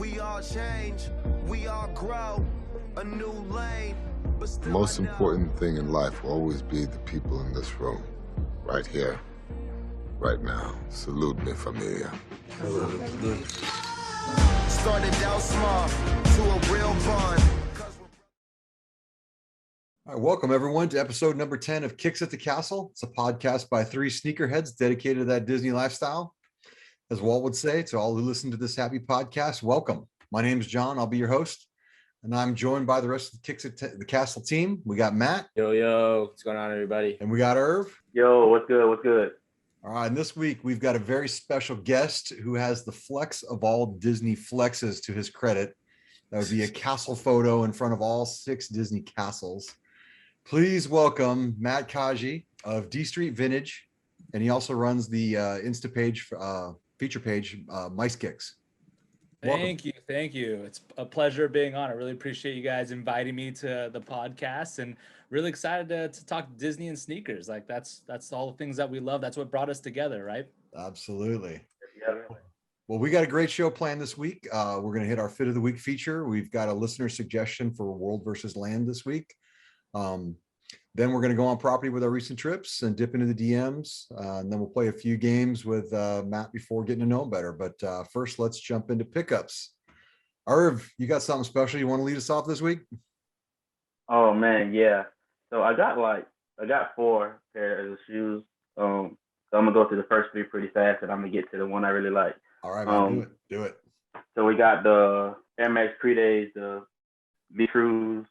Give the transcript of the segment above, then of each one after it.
We all change, we all grow, a new lane. The most important thing in life will always be the people in this room, right here, right now. Salute me, familia. Started out small to a real bond. All right, welcome everyone to episode number 10 of Kicks at the Castle. It's a podcast by three sneakerheads dedicated to that Disney lifestyle. As Walt would say, to all who listen to this happy podcast, welcome. My name is John. I'll be your host. And I'm joined by the rest of the Kicks at the Castle team. We got Matt. Yo, what's going on, everybody? And we got Irv. Yo, what's good? All right, and this week we've got a very special guest who has the flex of all Disney flexes to his credit. That would be a castle photo in front of all 6 Disney castles. Please welcome Matt Kaji of dstreetvintage, and he also runs the Insta page, feature page, Mice Kicks. Thank you. It's a pleasure being on. I really appreciate you guys inviting me to the podcast, and really excited to talk Disney and sneakers. Like that's all the things that we love. That's what brought us together, right? Absolutely. Yeah. Well, we got a great show planned this week. We're going to hit our Fit of the Week feature. We've got a listener suggestion for World versus Land this week. Then we're going to go on property with our recent trips and dip into the DMs. And then we'll play a few games with Matt before getting to know him better. But first, let's jump into pickups. Irv, you got something special you want to lead us off this week? Oh man, yeah. So I got 4 pairs of shoes. So I'm gonna go through the first 3 pretty fast, and I'm gonna get to the one I really like. All right, man, do it. So we got the Air Max Pre-Days, the V-Cruise.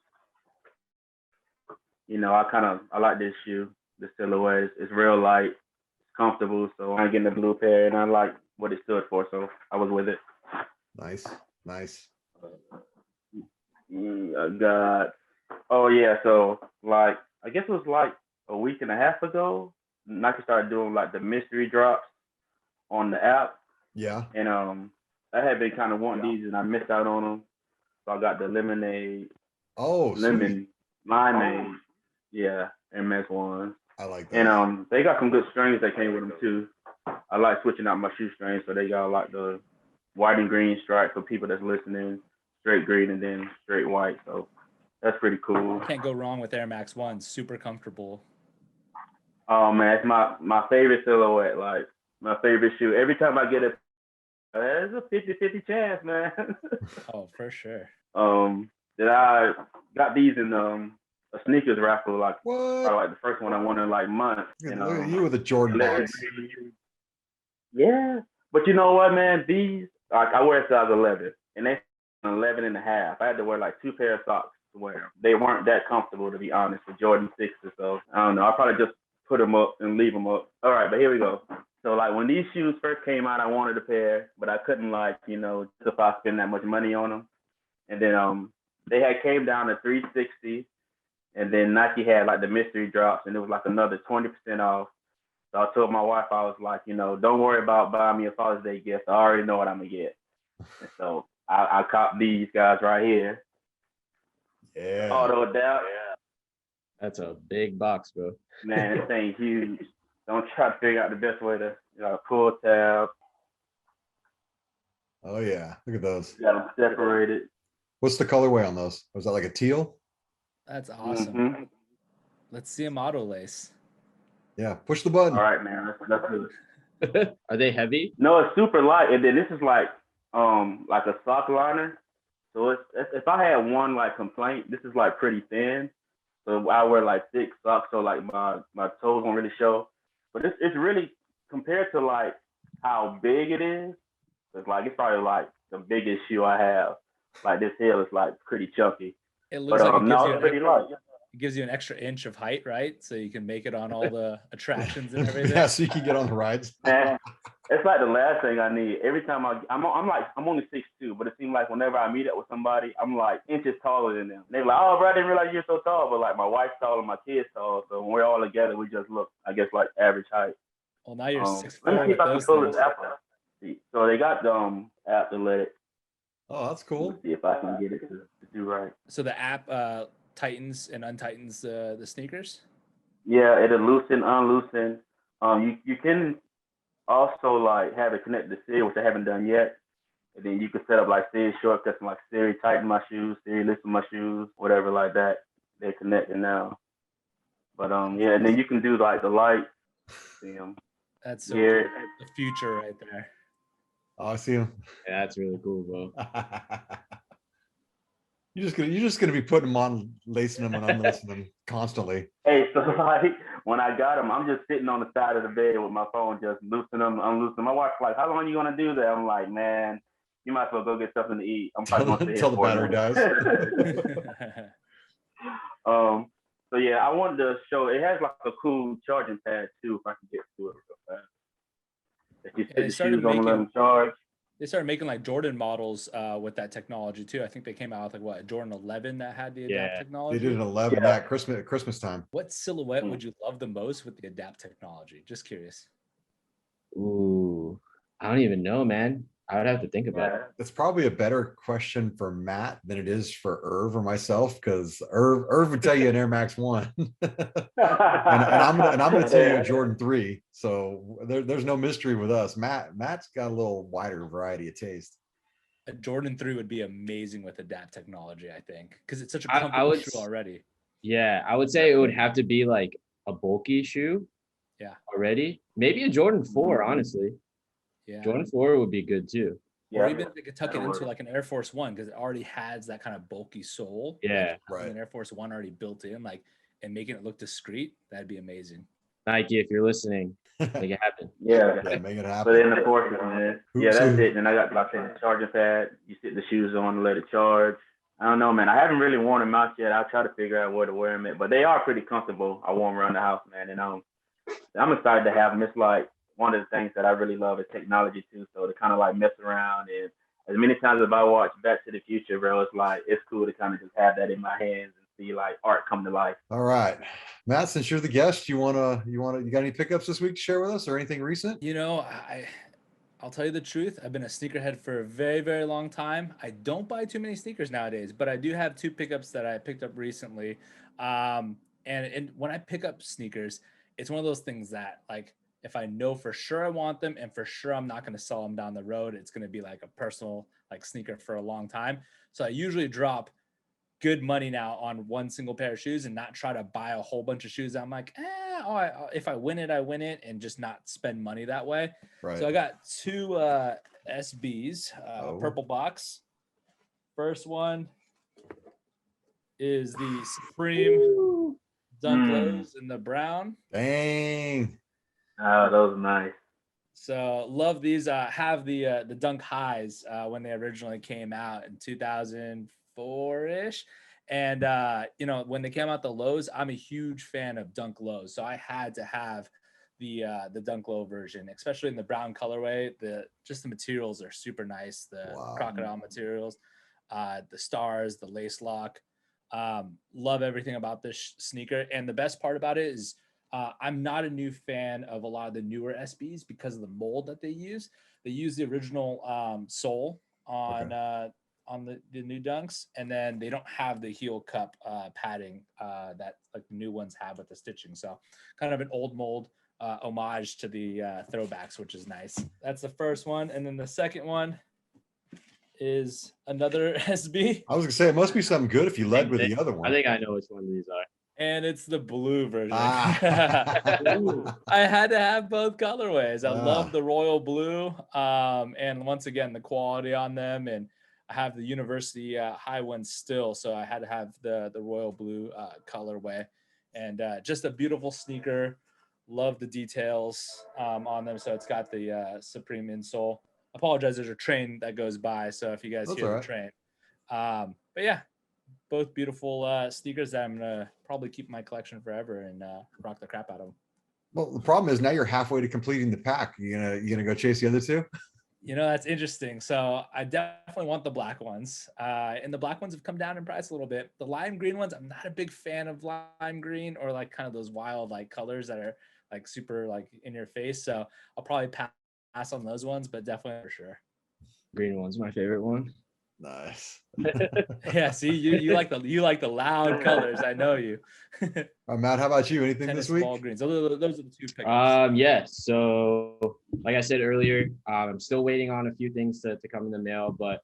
You know, I like this shoe. The silhouette is real light, it's comfortable. So I'm getting the blue pair, and I like what it stood for. So I was with it. Nice. I got. Oh yeah, so like I guess it was like a week and a half ago, Nike started doing like the mystery drops on the app. Yeah. And I had been kind of wanting these, and I missed out on them. So I got the lemonade. Oh, lemon limeade. Yeah, MS ones. I like that. And they got some good strings that came with them too. I like switching out my shoe strings, so they got like the white and green stripe for people that's listening, straight green and then straight white. So that's pretty cool. Can't go wrong with Air Max 1. Super comfortable. Oh man, it's my favorite silhouette, like my favorite shoe. Every time I get it, there's a 50-50 chance, man. Oh, for sure. That I got these in a sneakers raffle, like what? probably like the first one I won in like months. Look at you with the Jordan box. Yeah, but you know what, man? These, like, I wear size 11, and they 11 and a half. I had to wear like 2 pair of socks to wear them. They weren't that comfortable, to be honest, with Jordan 6s. So I don't know. I'll probably just put them up and leave them up. All right, but here we go. So like when these shoes first came out, I wanted a pair, but I couldn't justify spending that much money on them. And then they had came down to $360. And then Nike had like the mystery drops, and it was like another 20% off. So I told my wife, I was like, don't worry about buying me a Father's Day gift. I already know what I'm gonna get. And so I copped these guys right here. Yeah. Auto Adapt. Yeah. That's a big box, bro. Man, this thing's huge. Don't try to figure out the best way to pull tab. Oh yeah, look at those. Got them separated. What's the colorway on those? Was that like a teal? That's awesome. Mm-hmm. Let's see them auto lace. Yeah, push the button. All right, man. That's good. Are they heavy? No, it's super light, and then this is like a sock liner. So it's if I had one like complaint, this is like pretty thin. So I wear like thick socks, so like my toes won't really show. But it's really, compared to like how big it is, it's probably like the biggest shoe I have. Like this heel is like pretty chunky. It looks like it gives you an extra inch of height, right? So you can make it on all the attractions and everything. Yeah, so you can get on the rides. Man, it's like the last thing I need. Every time I'm only 6'2", but it seems like whenever I meet up with somebody, I'm like inches taller than them. They're like, oh, bro, I didn't realize you're so tall. But like my wife's tall and my kid's tall, so when we're all together, we just look, I guess, like average height. Well, now you're 6'4" Let me see if I can pull with this those app. So they got athletic. Oh, that's cool. Let's see if I can get it to do right. So the app tightens and untightens the sneakers? Yeah, it'll loosen, unloosen. You can also like have it connected to Siri, which I haven't done yet. And then you can set up like series shortcuts and like series tighten my shoes, series loosen my shoes, whatever like that. They're connected now. But yeah, and then you can do like the lights. See them. That's so Yeah. cool. The future right there. Oh, I see him. Yeah, that's really cool, bro. You're just gonna be putting them on, lacing them and unlacing them constantly. Hey, so like when I got them, I'm just sitting on the side of the bed with my phone, just loosening them, unloosening. My wife's like, "How long are you gonna do that?" I'm like, "Man, you might as well go get something to eat. I'm probably gonna Until the battery dies. So yeah, I wanted to show. It has like a cool charging pad too. If I can get to it real fast. If you stick the shoes on and let them charge. They started making like Jordan models with that technology too. I think they came out with like what, a Jordan 11 that had the Adapt technology. They did an 11 at Christmas time. What silhouette would you love the most with the Adapt technology? Just curious. Ooh, I don't even know, man. I would have to think about it. It's probably a better question for Matt than it is for Irv or myself, because Irv would tell you an Air Max 1. and I'm gonna tell you a Jordan 3. So there's no mystery with us. Matt's got a little wider variety of taste. A Jordan 3 would be amazing with Adapt technology, I think, because it's such a comfortable shoe already. Yeah, I would say it would have to be like a bulky shoe. Yeah. Already. Maybe a Jordan 4, honestly. Yeah. Jordan 4 would be good too. Or even if they could tuck it into like an Air Force 1, because it already has that kind of bulky sole. Yeah. Like an Air Force 1 already built in, like, and making it look discreet, that'd be amazing. Nike, if you're listening, make it happen. Yeah, make it happen. But in the Force, man. Yeah, that's it. And I got, like I said, the charging pad. You sit the shoes on and let it charge. I don't know, man. I haven't really worn them out yet. I'll try to figure out where to wear them at. But they are pretty comfortable. I wore them around the house, man. And I'm excited to have them. It's like one of the things that I really love is technology too. So to kind of like mess around, and as many times as I watch Back to the Future, bro, it's like it's cool to kind of just have that in my hands and see like art come to life. All right, Matt, since you're the guest, you got any pickups this week to share with us or anything recent? You know, I'll tell you the truth. I've been a sneakerhead for a very, very long time. I don't buy too many sneakers nowadays, but I do have 2 pickups that I picked up recently. And when I pick up sneakers, it's one of those things that, like, if I know for sure I want them and for sure I'm not going to sell them down the road, it's going to be like a personal like sneaker for a long time. So I usually drop good money now on one single pair of shoes and not try to buy a whole bunch of shoes. I'm like, if I win it, I win it, and just not spend money that way. Right. So I got 2 SBs, purple box. First one is the Supreme Dunk Lows in the brown. Dang. Oh, those are nice. So love these. Have the Dunk Highs when they originally came out in 2004-ish. And you know, when they came out the lows, I'm a huge fan of Dunk Lows. So I had to have the Dunk Low version, especially in the brown colorway. The materials are super nice. The crocodile materials, the stars, the lace lock. Love everything about this sneaker. And the best part about it is I'm not a new fan of a lot of the newer SBs because of the mold that they use. They use the original sole on the new Dunks, and then they don't have the heel cup padding that like the new ones have with the stitching. So kind of an old mold homage to the throwbacks, which is nice. That's the first one. And then the second one is another SB. I was gonna say it must be something good if you led with the other one. I think I know which one these are. And it's the blue version. I had to have both colorways. I love the royal blue. And once again, the quality on them. And I have the university high ones still. So I had to have the royal blue colorway. And just a beautiful sneaker. Love the details on them. So it's got the Supreme insole. Apologize, there's a train that goes by. So if you guys hear the train. But yeah. Both beautiful sneakers that I'm gonna probably keep in my collection forever and rock the crap out of them. Well, the problem is now you're halfway to completing the pack. You gonna go chase the other 2? You know, that's interesting. So I definitely want the black ones, and the black ones have come down in price a little bit. The lime green ones, I'm not a big fan of lime green or like kind of those wild like colors that are like super like in your face. So I'll probably pass on those ones, but definitely for sure. Green one's my favorite one. Nice. Yeah, see, you like the loud colors. I know you. Matt, how about you? Anything Tennis this week? ball greens. Those are the two picks. Yeah. So like I said earlier, I'm still waiting on a few things to come in the mail, but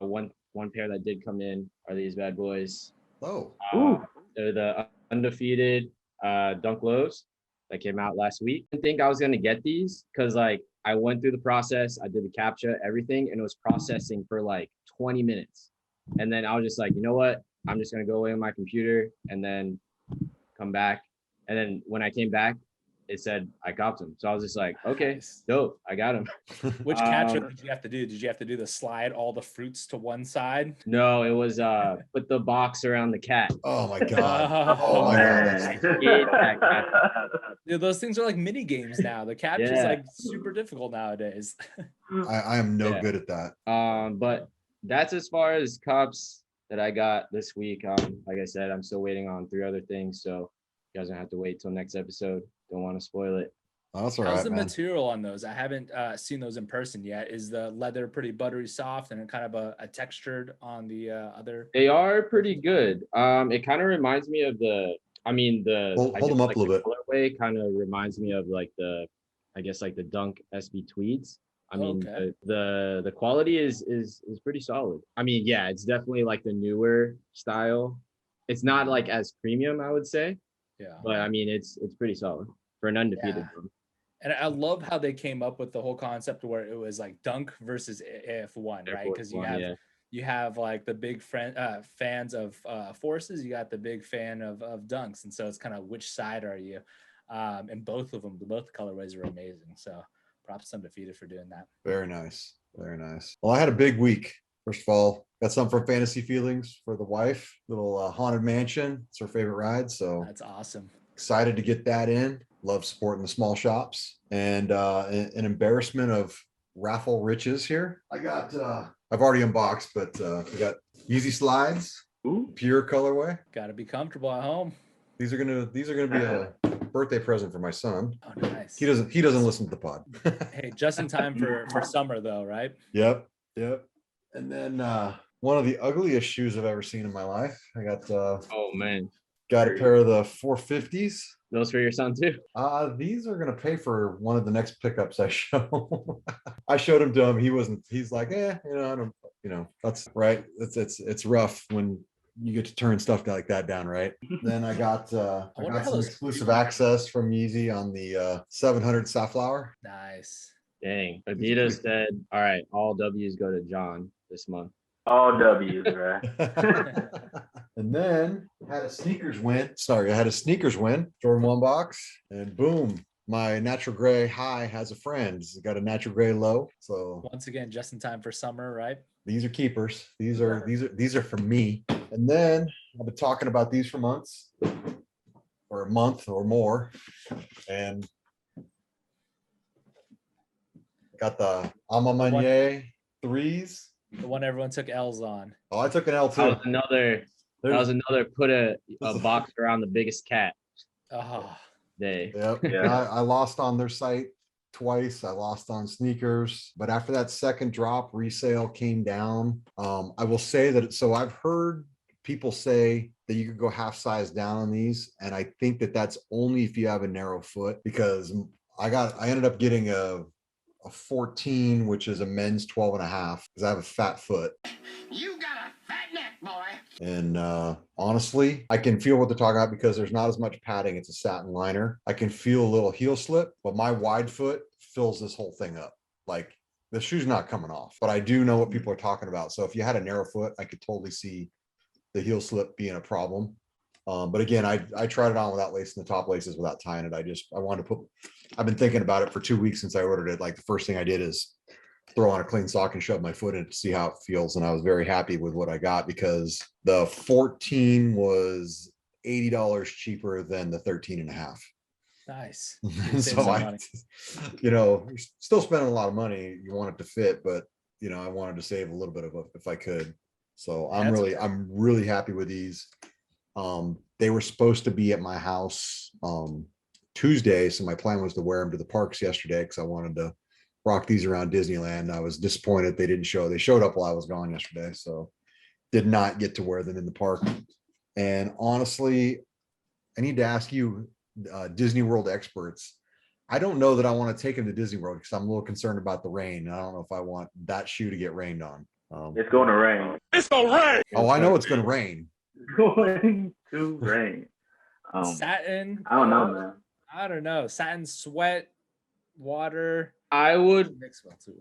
one pair that did come in are these bad boys. Oh, They're the undefeated Dunk Lows that came out last week. I didn't think I was gonna get these because like I went through the process, I did the captcha, everything, and it was processing for like 20 minutes. And then I was just like, you know what? I'm just gonna go away on my computer and then come back. And then when I came back, it said I copped them. So I was just like, okay, Nice. dope, I got them. Which capture did you have to do? Did you have to do the slide all the fruits to one side? No, it was put the box around the cat. oh my God. Oh, Oh my God. Man. Dude, those things are like mini games now. The capture's Yeah. like super difficult nowadays. I am no Yeah. good at that. But that's as far as cups that I got this week. Like I said, I'm still waiting on 3 other things, so you guys don't have to wait till next episode. Don't want to spoil it. Oh, that's all How's right, the man. material on those? I haven't seen those in person yet. Is the leather pretty buttery soft and kind of a textured on the other? They are pretty good. It kind of reminds me of Hold them up a little bit. colorway kind of reminds me of like I guess like the Dunk SB Tweeds. I mean, Okay. the quality is pretty solid. I mean, yeah, it's definitely like the newer style. It's not like as premium, I would say, Yeah. but I mean, it's pretty solid for an undefeated Yeah. one. And I love how they came up with the whole concept where it was like Dunk versus AF1, right? Because you have like the big fans of forces, you got the big fan of dunks, and so it's kind of which side are you? And both of them, both colorways are amazing. So props to Undefeated for doing that. Very nice. Very nice. Well, I had a big week. First of all, got some from Fantasy Feelings for the wife, little haunted mansion. It's her favorite ride. So That's awesome. excited to get that in. Love supporting the small shops. And an embarrassment of raffle riches here. I got, I've already unboxed, but we got Yeezy Slides, Ooh. pure colorway. Got to be comfortable at home. These are gonna be a birthday present for my son. Oh, nice. He doesn't listen to the pod. Hey, just in time for summer though, right? Yep. And then one of the ugliest shoes I've ever seen in my life. I got Oh man, a pair of the 450s. those for your son too? These are gonna pay for one of the next pickups I show. I showed him to him. He's like, I don't, that's right. It's rough when you get to turn stuff like that down, right? Then I got wonder how some those- exclusive access from Yeezy on the 700 Safflower. Nice. Dang, Adidas said, all right, all W's go to John this month. All W's, right? And then I had a sneakers win. Jordan 1 box, and boom, my natural gray high has a friend. It's got a natural gray low. So Once again, just in time for summer, right? these are keepers. These are for me. And then I've been talking about these for months, or a month or more, and got the Amamanye 3s. The one everyone took L's on. Oh, I took an L That too. was another put a box around the biggest cat Oh, day. Yep. Yeah. I lost on their site twice. I lost on sneakers, but after that second drop, resale came down. I will say that. So I've heard people say that you could go half size down on these, and I think that that's only if you have a narrow foot, because I ended up getting a 14, which is a men's 12 and a half, because I have a fat foot. You got a fat neck, boy. And honestly, I can feel what they're talking about because there's not as much padding. It's a satin liner. I can feel a little heel slip, but my wide foot fills this whole thing up. Like, the shoe's not coming off, but I do know what people are talking about. So if you had a narrow foot, I could totally see the heel slip being a problem. But again, I tried it on without lacing the top laces, without tying it. I wanted to I've been thinking about it for 2 weeks since I ordered it. Like, the first thing I did is throw on a clean sock and shove my foot in it to see how it feels. And I was very happy with what I got, because the 14 was $80 cheaper than the 13 and a half. nice. So some money. you're still spending a lot of money. You want it to fit, but I wanted to save a little bit of it if I could. So I'm really happy with these. They were supposed to be at my house Tuesday, so my plan was to wear them to the parks yesterday, because I wanted to rock these around Disneyland. I was disappointed they didn't show. They showed up while I was gone yesterday, so did not get to wear them in the park. And honestly, I need to ask you, Disney World experts. I don't know that I want to take him to Disney World because I'm a little concerned about the rain. I don't know if I want that shoe to get rained on. It's going to rain. It's gonna rain. Oh, I know it's going to rain. It's going to rain. Satin. I don't know, man. I don't know. Satin, sweat, water. I would Mix well too.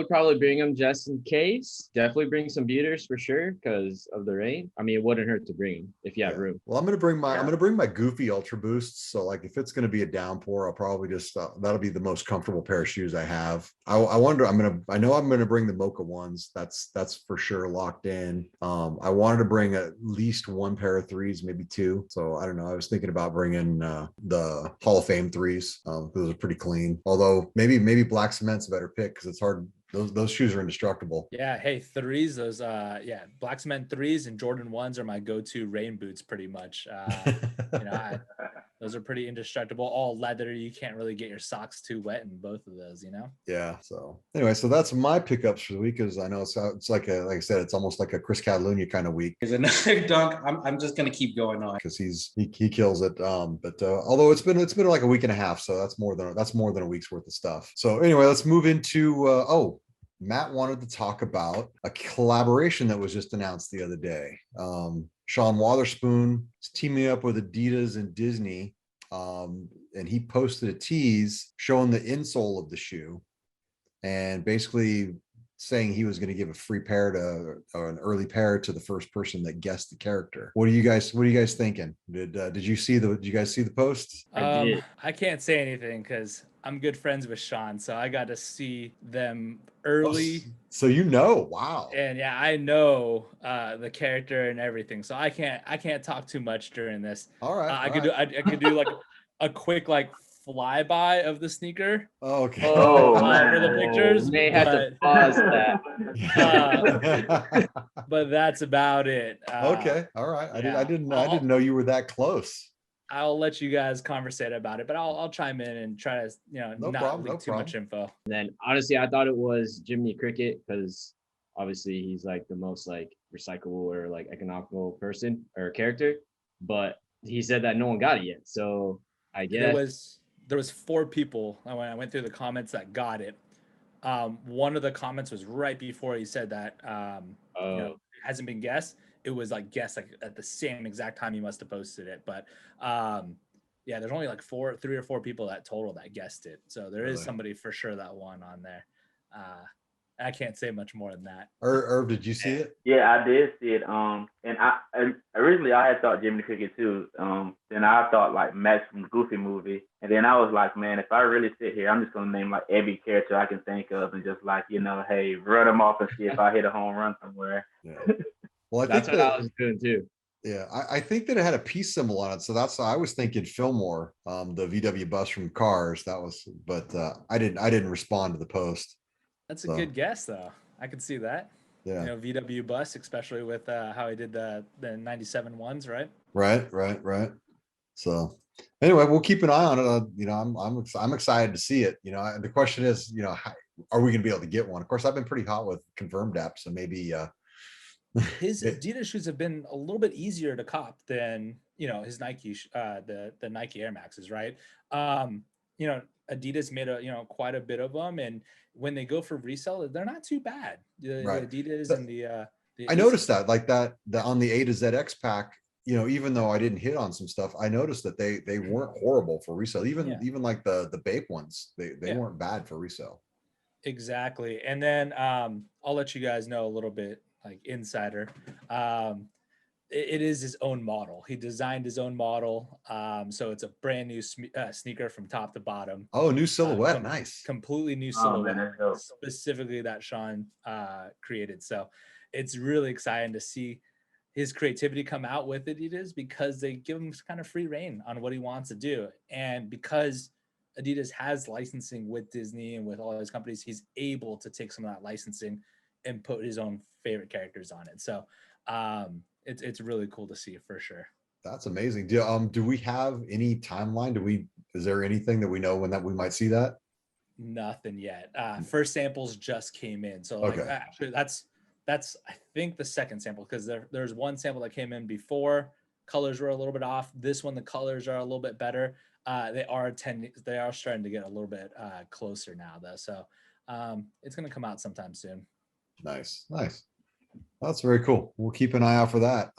probably bring them just in case. Definitely bring some beaters for sure because of the rain. I mean, it wouldn't hurt to bring them if you have room. Well, I'm gonna bring my Goofy Ultra Boosts. So like, if it's gonna be a downpour, I'll probably just that'll be the most comfortable pair of shoes I have. I wonder. I know I'm gonna bring the Mocha ones. That's for sure locked in. I wanted to bring at least one pair of threes, maybe two. So I don't know. I was thinking about bringing the Hall of Fame threes. Those are pretty clean. Although maybe black cement's a better pick because it's hard. Those shoes are indestructible. Yeah. Hey, threes. Those black cement threes and Jordan ones are my go-to rain boots pretty much. Those are pretty indestructible, all leather. You can't really get your socks too wet in both of those, Yeah. So anyway, so that's my pickups for the week. Because I know it's like I said, it's almost like a Chris Catalunya kind of week. There's another dunk. I'm just gonna keep going on because he kills it. But although it's been like a week and a half, so that's more than a week's worth of stuff. So anyway, let's move into Matt wanted to talk about a collaboration that was just announced the other day. Sean Wotherspoons is teaming up with Adidas and Disney, and he posted a tease showing the insole of the shoe, and basically saying he was going to give a free pair or an early pair to the first person that guessed the character. What are you guys thinking? Did you guys see the post? I can't say anything because I'm good friends with Sean, so I got to see them early. So wow. And yeah, I know the character and everything, so I can't talk too much during this. All right. I could do like a quick flyby of the sneaker. Oh, okay. For the pictures. May have to pause that. But that's about it. Okay. All right. I didn't know you were that close. I'll let you guys conversate about it, but I'll chime in and try to not leak too much info. And then honestly, I thought it was Jiminy Cricket because obviously he's like the most recyclable or economical person or character, but he said that no one got it yet. So I guess there was 4 people when I went through the comments that got it. One of the comments was right before he said that it hasn't been guessed. It was guessed at the same exact time he must have posted it. But there's only 3 or 4 people that total that guessed it. So there is somebody for sure that won on there. I can't say much more than that. Irv, did you see it? Yeah, I did see it. And originally I had thought Jiminy Cricket too. Then I thought Max from the Goofy movie. And then I was like, man, if I really sit here, I'm just gonna name every character I can think of and just hey, run them off and see if I hit a home run somewhere. Yeah. Well, that's what I was doing too. Yeah, I think that it had a peace symbol on it, so that's I was thinking Fillmore, the VW bus from Cars. That was, but I didn't respond to the post. That's a good guess, though. I could see that. Yeah, VW bus, especially with how he did the 97 ones, right? Right. So anyway, we'll keep an eye on it. I'm excited to see it. The question is, how, are we going to be able to get one? Of course, I've been pretty hot with Confirmed app, so maybe. His Adidas shoes have been a little bit easier to cop than his Nike the Nike Air Maxes, right? Adidas made quite a bit of them, and when they go for resale, they're not too bad. The Adidas and the I noticed that on the A to ZX pack, even though I didn't hit on some stuff, I noticed that they weren't horrible for resale. Even the Bape ones, they weren't bad for resale. Exactly. And then I'll let you guys know a little bit insider. It is his own model. He designed his own model. So it's a brand new sneaker from top to bottom. Oh, new silhouette. Nice. Completely new silhouette, specifically that Sean created. So it's really exciting to see his creativity come out with Adidas because they give him kind of free reign on what he wants to do. And because Adidas has licensing with Disney and with all his companies, he's able to take some of that licensing and put his own favorite characters on it. So it's really cool to see for sure. That's amazing. Do we have any timeline? Is there anything that we know when that we might see that? Nothing yet. First samples just came in. So like actually that's I think the second sample, because there's one sample that came in before. Colors were a little bit off. This one, the colors are a little bit better. They are starting to get a little bit closer now though. So it's gonna come out sometime soon. Nice. That's very cool. We'll keep an eye out for that.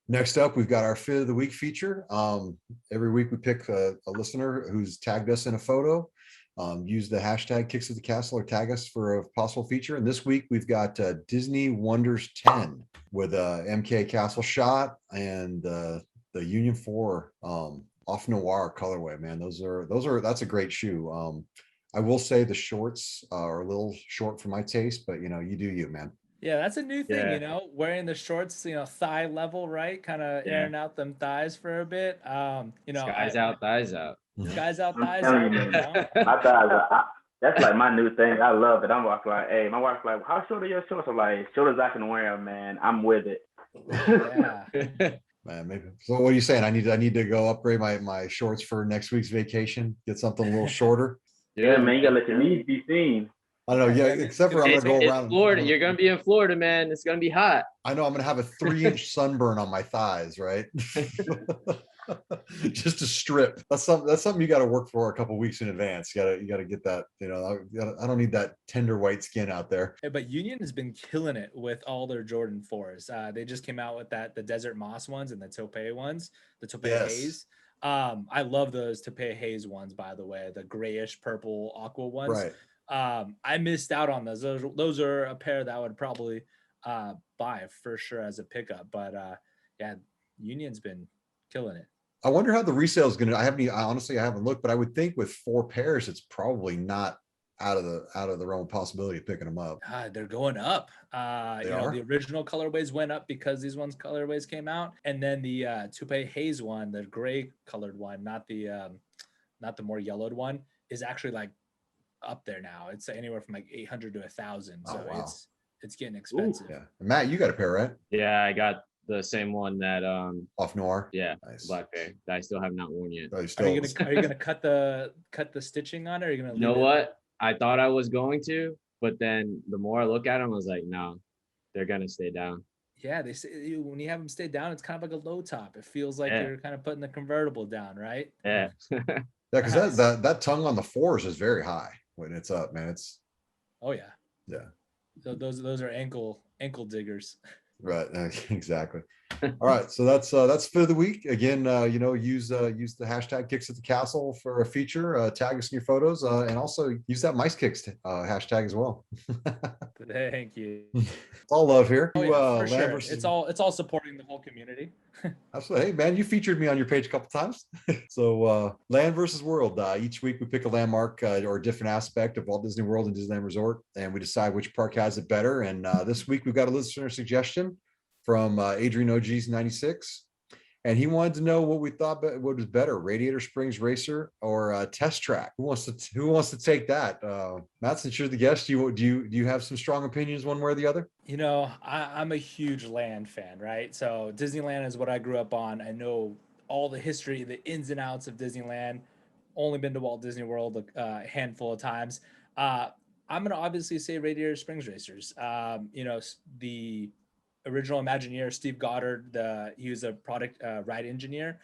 Next up, we've got our Fit of the Week feature. Every week we pick a listener who's tagged us in a photo. Use the hashtag KicksattheCastle or tag us for a possible feature. And this week we've got Disney Wonders 10 with a MK Castle shot and the Union 4 off noir colorway. Man, that's a great shoe. I will say the shorts are a little short for my taste, but you do you, man. Yeah, that's a new thing, wearing the shorts, thigh level, right? Kind of airing out them thighs for a bit. Skies out, thighs out. Skies out, thighs telling out. you, man. My thighs that's like my new thing. I love it. I'm like, hey, my wife's like, how short are your shorts? I'm like, short as I can wear them, man. I'm with it. Yeah. Man, maybe. So what are you saying? I need to go upgrade my shorts for next week's vacation. Get something a little shorter. Yeah, man, you gotta let your knees be seen. I don't know. Yeah, except for I'm gonna go around Florida. You're gonna be in Florida, man. It's gonna be hot. I know I'm gonna have a 3-inch sunburn on my thighs, right? Just to strip. That's something you got to work for a couple weeks in advance. You gotta get that. I don't need that tender white skin out there. Yeah, but Union has been killing it with all their Jordan 4s. They just came out with the Desert Moss ones and the Tope ones, the Tope Haze. I love those Tope Haze ones, by the way, the grayish purple aqua ones. Right. I missed out on those. Those are a pair that I would probably buy for sure as a pickup. But yeah, Union's been killing it. I wonder how the resale is gonna. I haven't looked, but I would think with 4 pairs, it's probably not out of the realm of possibility of picking them up. They're going up. The original colorways went up because these colorways came out, and then the Toupee Haze one, the gray colored one, not the more yellowed one, is actually like up there now. It's anywhere from like 800 to 1,000. So wow. It's getting expensive. Ooh, yeah. Matt, you got a pair, right? Yeah, I got the same one that off noir. Yeah, nice. Black pair that I still have not worn yet. Are you gonna cut the stitching on it? Or are you gonna? You know what? I thought I was going to, but then the more I look at them, I was like, no, they're gonna stay down. Yeah, they say when you have them stay down, it's kind of like a low top. It feels like you're kind of putting the convertible down, right? Yeah. Yeah, because that tongue on the 4s is very high when it's up, man. It's. Oh yeah. Yeah. So those are ankle diggers. Right, exactly. All right, so that's Fit of the Week. Again, use the hashtag KicksattheCastle for a feature. Tag us in your photos, and also use that Mice Kicks hashtag as well. Thank you. It's all love here. Oh, yeah, for sure. It's all supporting the whole community. Absolutely. Hey man, you featured me on your page a couple times. So Land versus World. Each week we pick a landmark or a different aspect of Walt Disney World and Disneyland Resort, and we decide which park has it better. And this week we've got a listener suggestion from Adrian OG's 96. And he wanted to know what we thought what was better, Radiator Springs Racer or Test Track. Who wants to take that? Matt, since you're the guest, do you have some strong opinions one way or the other? I'm a huge land fan, right? So Disneyland is what I grew up on. I know all the history, the ins and outs of Disneyland. Only been to Walt Disney World a handful of times. I'm gonna obviously say Radiator Springs Racers. The original Imagineer, Steve Goddard, he was a product ride engineer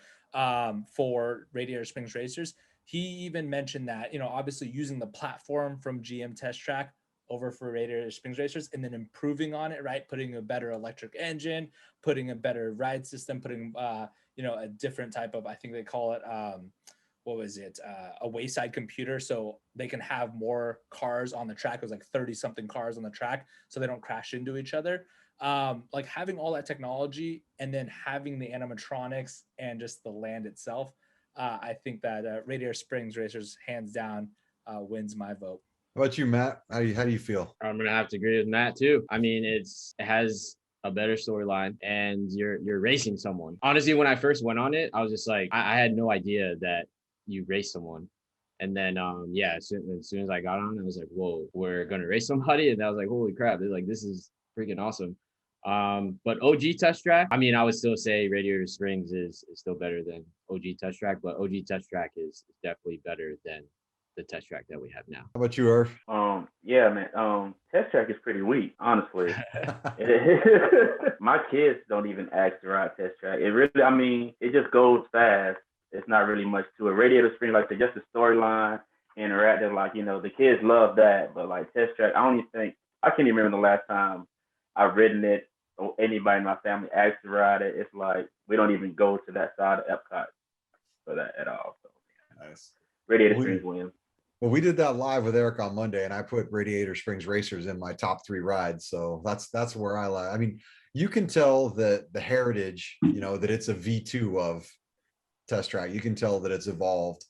for Radiator Springs Racers. He even mentioned that, obviously using the platform from GM Test Track over for Radiator Springs Racers and then improving on it, right? Putting a better electric engine, putting a better ride system, putting, a different type of, I think they call it, a wayside computer, so they can have more cars on the track. It was like 30 something cars on the track so they don't crash into each other. Like having all that technology and then having the animatronics and just the land itself, I think that Radiator Springs Racers hands down wins my vote. How about you, Matt? How do you feel? I'm gonna have to agree with Matt too. I mean, it has a better storyline and you're racing someone. Honestly, when I first went on it, I was just like, I had no idea that you race someone. And then as soon as I got on, I was like, whoa, we're gonna race somebody. And I was like, holy crap, like this is freaking awesome. But OG Test Track, I mean, I would still say Radiator Springs is still better than OG Test Track, but OG Test Track is definitely better than the test track that we have now. How about you, Irv? Yeah, man. Test track is pretty weak, honestly. My kids don't even ask to ride test track. It really, I mean, it just goes fast. It's not really much to it. Radiator Springs, like just the storyline, interactive, like, you know, the kids love that. But like test track, I can't even remember the last time I've ridden it or anybody in my family asked to ride it. It's like we don't even go to that side of Epcot for that at all. So Nice. Radiator Springs wins. Well, we did that live with Eric on Monday, and I put Radiator Springs Racers in my top 3 rides. So that's where I like. I mean, you can tell that the heritage, you know, that it's a V2 of test track. You can tell that it's evolved.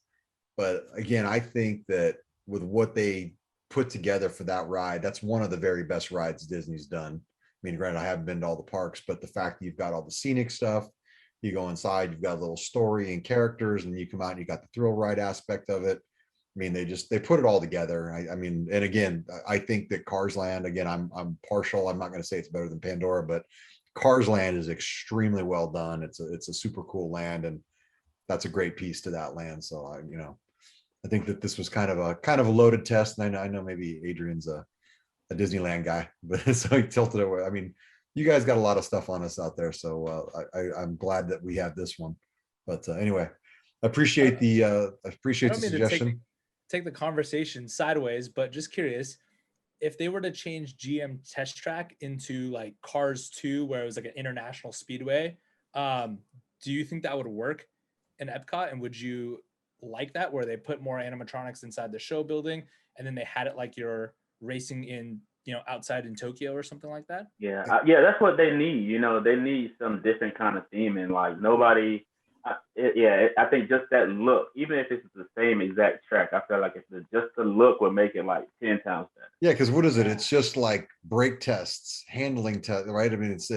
But again, I think that with what they put together for that ride, that's one of the very best rides Disney's done. I mean, granted, I haven't been to all the parks, but the fact that you've got all the scenic stuff, you go inside, you've got a little story and characters, and you come out and you got the thrill ride aspect of it. I mean, they put it all together. I mean, and again, I think that Cars Land, again, I'm partial. I'm not going to say it's better than Pandora, but Cars Land is extremely well done. It's a super cool land, and that's a great piece to that land. So I think that this was kind of a loaded test. And I know maybe Adrian's a Disneyland guy, but so he tilted it away. I mean, you guys got a lot of stuff on us out there, so I'm glad that we have this one. But anyway, I appreciate the suggestion. Take the conversation sideways, but just curious, if they were to change GM Test Track into like Cars 2, where it was like an international speedway, do you think that would work in Epcot? And would you like that, where they put more animatronics inside the show building, and then they had it like you're racing in, you know, outside in Tokyo or something like that? Yeah, that's what they need. You know, they need some different kind of theming. Like nobody. I think just that look, even if it's the same exact track, I feel like just the look would make it like 10 times better. Yeah, because what is it? It's just like brake tests, handling test, right? I mean, it's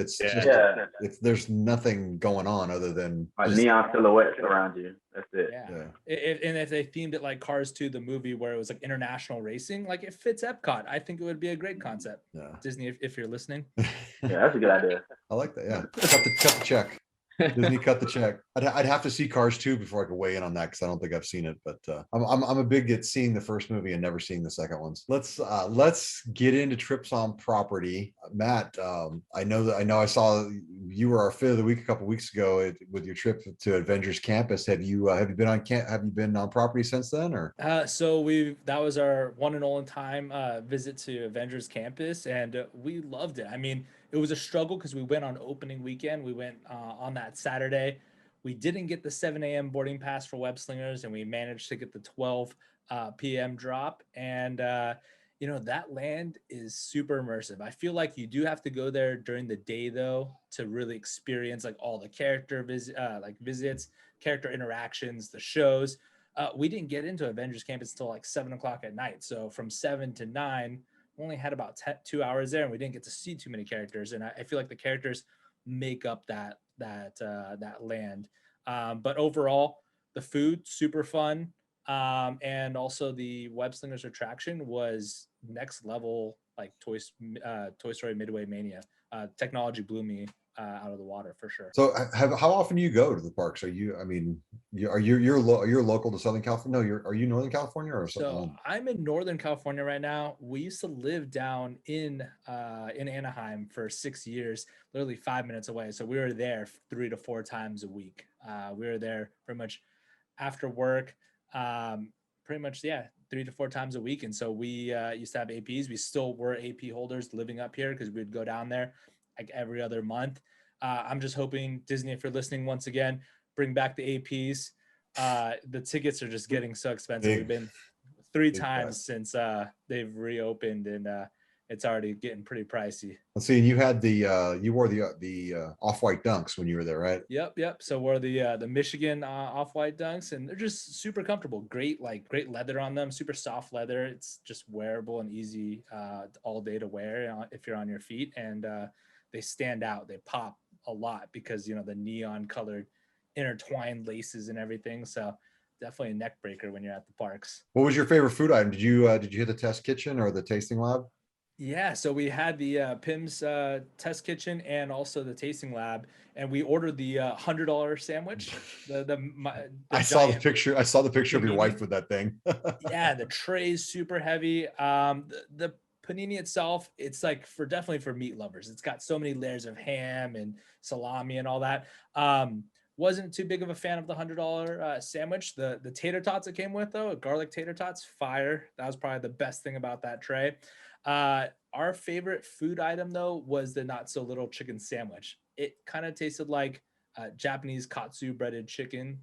there's nothing going on other than like neon silhouettes around you. That's it. Yeah. If they themed it like Cars 2, the movie, where it was like international racing, like it fits Epcot. I think it would be a great concept. Yeah. Disney, if you're listening. Yeah, that's a good idea. I like that. Yeah, cut the check. Disney cut the check. I'd have to see Cars 2 before I could weigh in on that, because I don't think I've seen it. But I'm a big at seeing the first movie and never seeing the second ones. Let's get into trips on property. Matt, I know I saw you were our fit of the week a couple weeks ago with your trip to Avengers Campus. Have you been on property since then, or? So that was our one and only time visit to Avengers Campus, and we loved it. I mean, it was a struggle because we went on opening weekend. We went on that Saturday. We didn't get the 7 a.m. boarding pass for Web Slingers, and we managed to get the 12 p.m. drop. And, you know, that land is super immersive. I feel like you do have to go there during the day, though, to really experience like all the character visits, character interactions, the shows. We didn't get into Avengers Campus until like 7 o'clock at night. So from 7 to 9, we only had about 2 hours there, and we didn't get to see too many characters. And I feel like the characters make up that land. But overall, the food super fun, and also the Web Slingers attraction was next level, like Toy Story Midway Mania. Technology blew me out of the water for sure. So how often do you go to the parks? You're local to Southern California? No, are you Northern California or something? So I'm in Northern California right now. We used to live down in Anaheim for 6 years, literally 5 minutes away. So we were there 3 to 4 times a week. We were there pretty much after work, pretty much 3 to 4 times a week. And so we used to have APs. We still were AP holders living up here, because we'd go down there like every other month. I'm just hoping, Disney, if you're listening, once again, bring back the APs. The tickets are just getting so expensive. We've been 3 times since they've reopened, and it's already getting pretty pricey. Let's see. And you had you wore the off-white dunks when you were there, right? Yep. So wore the Michigan off-white dunks, and they're just super comfortable. Great leather on them, super soft leather. It's just wearable and easy all day to wear if you're on your feet, and they stand out. They pop a lot because, you know, the neon colored intertwined laces and everything. So definitely a neck breaker when you're at the parks. What was your favorite food item? Did you hit the test kitchen or the tasting lab? Yeah, so we had the PIMS test kitchen and also the tasting lab, and we ordered the $100 sandwich. The I saw the giant picture. I saw the picture of your wife panini. with that thing. Yeah, the tray's super heavy. The panini itself, it's like definitely for meat lovers. It's got so many layers of ham and salami and all that. Wasn't too big of a fan of the $100 sandwich. The tater tots it came with though, garlic tater tots, fire. That was probably the best thing about that tray. Our favorite food item though was the not so little chicken sandwich. It kind of tasted like Japanese katsu breaded chicken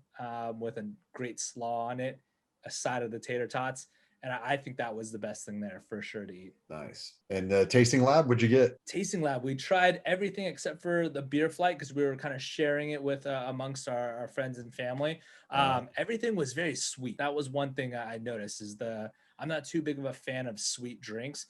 with a great slaw on it, a side of the tater tots. And I think that was the best thing there for sure to eat. Nice. And the tasting lab, what'd you get? Tasting lab, we tried everything except for the beer flight because we were kind of sharing it with amongst our friends and family. Everything was very sweet. That was one thing I noticed is I'm not too big of a fan of sweet drinks.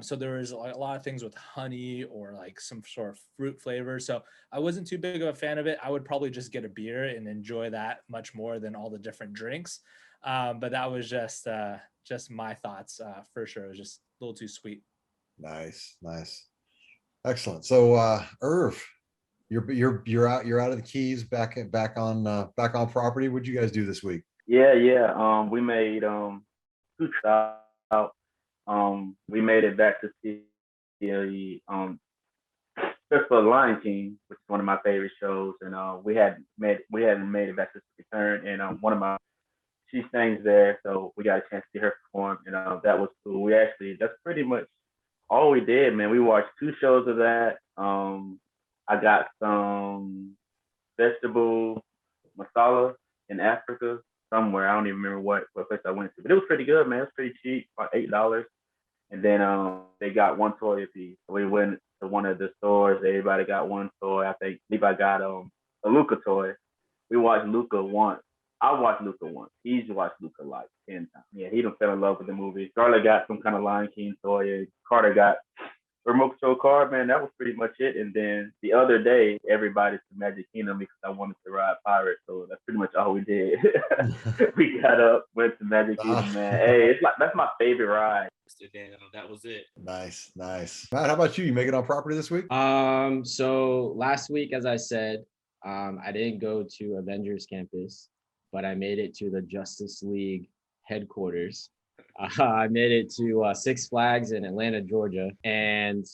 So there was a lot of things with honey or like some sort of fruit flavor. So I wasn't too big of a fan of it. I would probably just get a beer and enjoy that much more than all the different drinks. But that was just my thoughts for sure. It was just a little too sweet. Nice. Excellent. So Irv, you're out of the Keys, back on property. What'd you guys do this week? Yeah. We made 2 trips out. We made it back to see the just for Lion King, which is one of my favorite shows, and we hadn't made it back to return, and one of my she sings there, so we got a chance to see her perform, and that was cool. That's pretty much all we did, man. We watched 2 shows of that. I got some vegetable masala in Africa somewhere. I don't even remember what place I went to, but it was pretty good, man. It was pretty cheap, about $8. And then they got 1 toy apiece. So we went to one of the stores. Everybody got 1 toy. I think Levi got a Luca toy. We watched Luca once. I watched Luca once. He's watched Luca like 10 times. Yeah, he done fell in love with the movie. Scarlett got some kind of Lion King toy. Carter got a remote control car, man. That was pretty much it. And then the other day, everybody's to Magic Kingdom because I wanted to ride Pirate. So that's pretty much all we did. We got up, went to Magic Kingdom, man. Hey, that's my favorite ride. That was it. Nice. Matt, how about you? You make it on property this week? So last week, as I said, I didn't go to Avengers Campus, but I made it to the Justice League headquarters. I made it to Six Flags in Atlanta, Georgia. And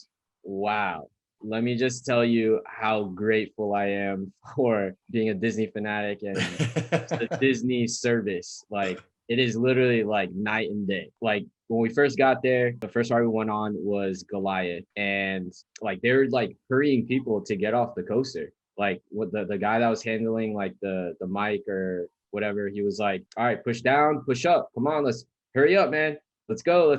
wow, let me just tell you how grateful I am for being a Disney fanatic and the Disney service. Like, it is literally like night and day. Like, when we first got there, the first ride we went on was Goliath. And like, they were like hurrying people to get off the coaster. Like, what the guy that was handling like the mic or whatever, he was like, all right, push down, push up. Come on, let's hurry up, man. Let's go.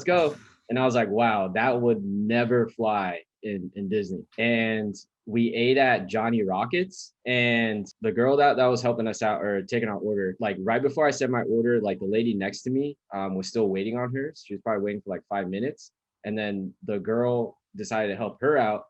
And I was like, wow, that would never fly in Disney. And we ate at Johnny Rockets, and the girl that was helping us out or taking our order, like right before I said my order, like the lady next to me was still waiting on her. She was probably waiting for like 5 minutes. And then the girl decided to help her out.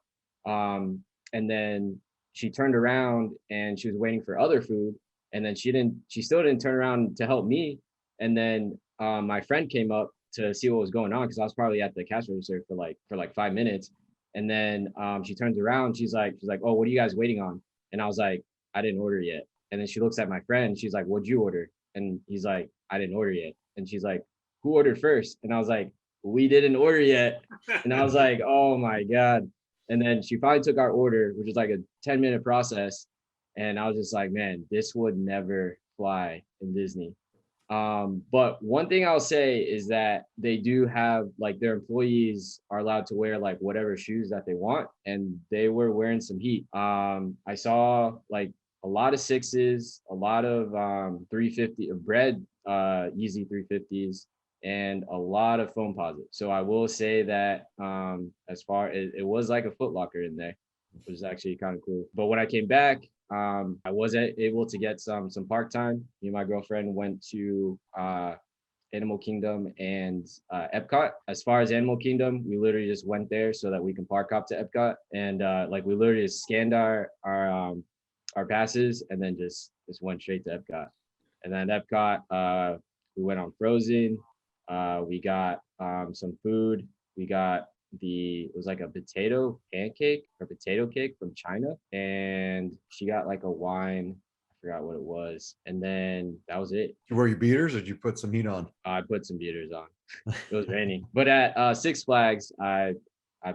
And then she turned around and she was waiting for other food. And then she still didn't turn around to help me. And then my friend came up to see what was going on because I was probably at the cash register for like 5 minutes. And then she turns around, she's like, oh, what are you guys waiting on? And I was like, I didn't order yet. And then she looks at my friend, she's like, what'd you order? And he's like, I didn't order yet. And she's like, who ordered first? And I was like, we didn't order yet. And I was like, oh my God. And then she finally took our order, which is like a 10-minute process. And I was just like, man, this would never fly in Disney. But one thing I'll say is that they do have like their employees are allowed to wear like whatever shoes that they want, and they were wearing some heat. I saw like a lot of 6s, a lot of 350 bread Yeezy 350s, and a lot of foam posits. So I will say that as far as it was like a Foot Locker in there, which is actually kind of cool. But when I came back, I wasn't able to get some park time. Me and my girlfriend went to Animal Kingdom and Epcot. As far as Animal Kingdom, we literally just went there so that we can park up to Epcot, and like we literally just scanned our passes and then just went straight to Epcot. And then at Epcot, we went on Frozen. We got some food. We got it was like a potato pancake or potato cake from China, and she got like a wine. I forgot what it was, and then that was it. Did you wear your beaters or did you put some heat on? I put some beaters on. It was raining, but at Six Flags, I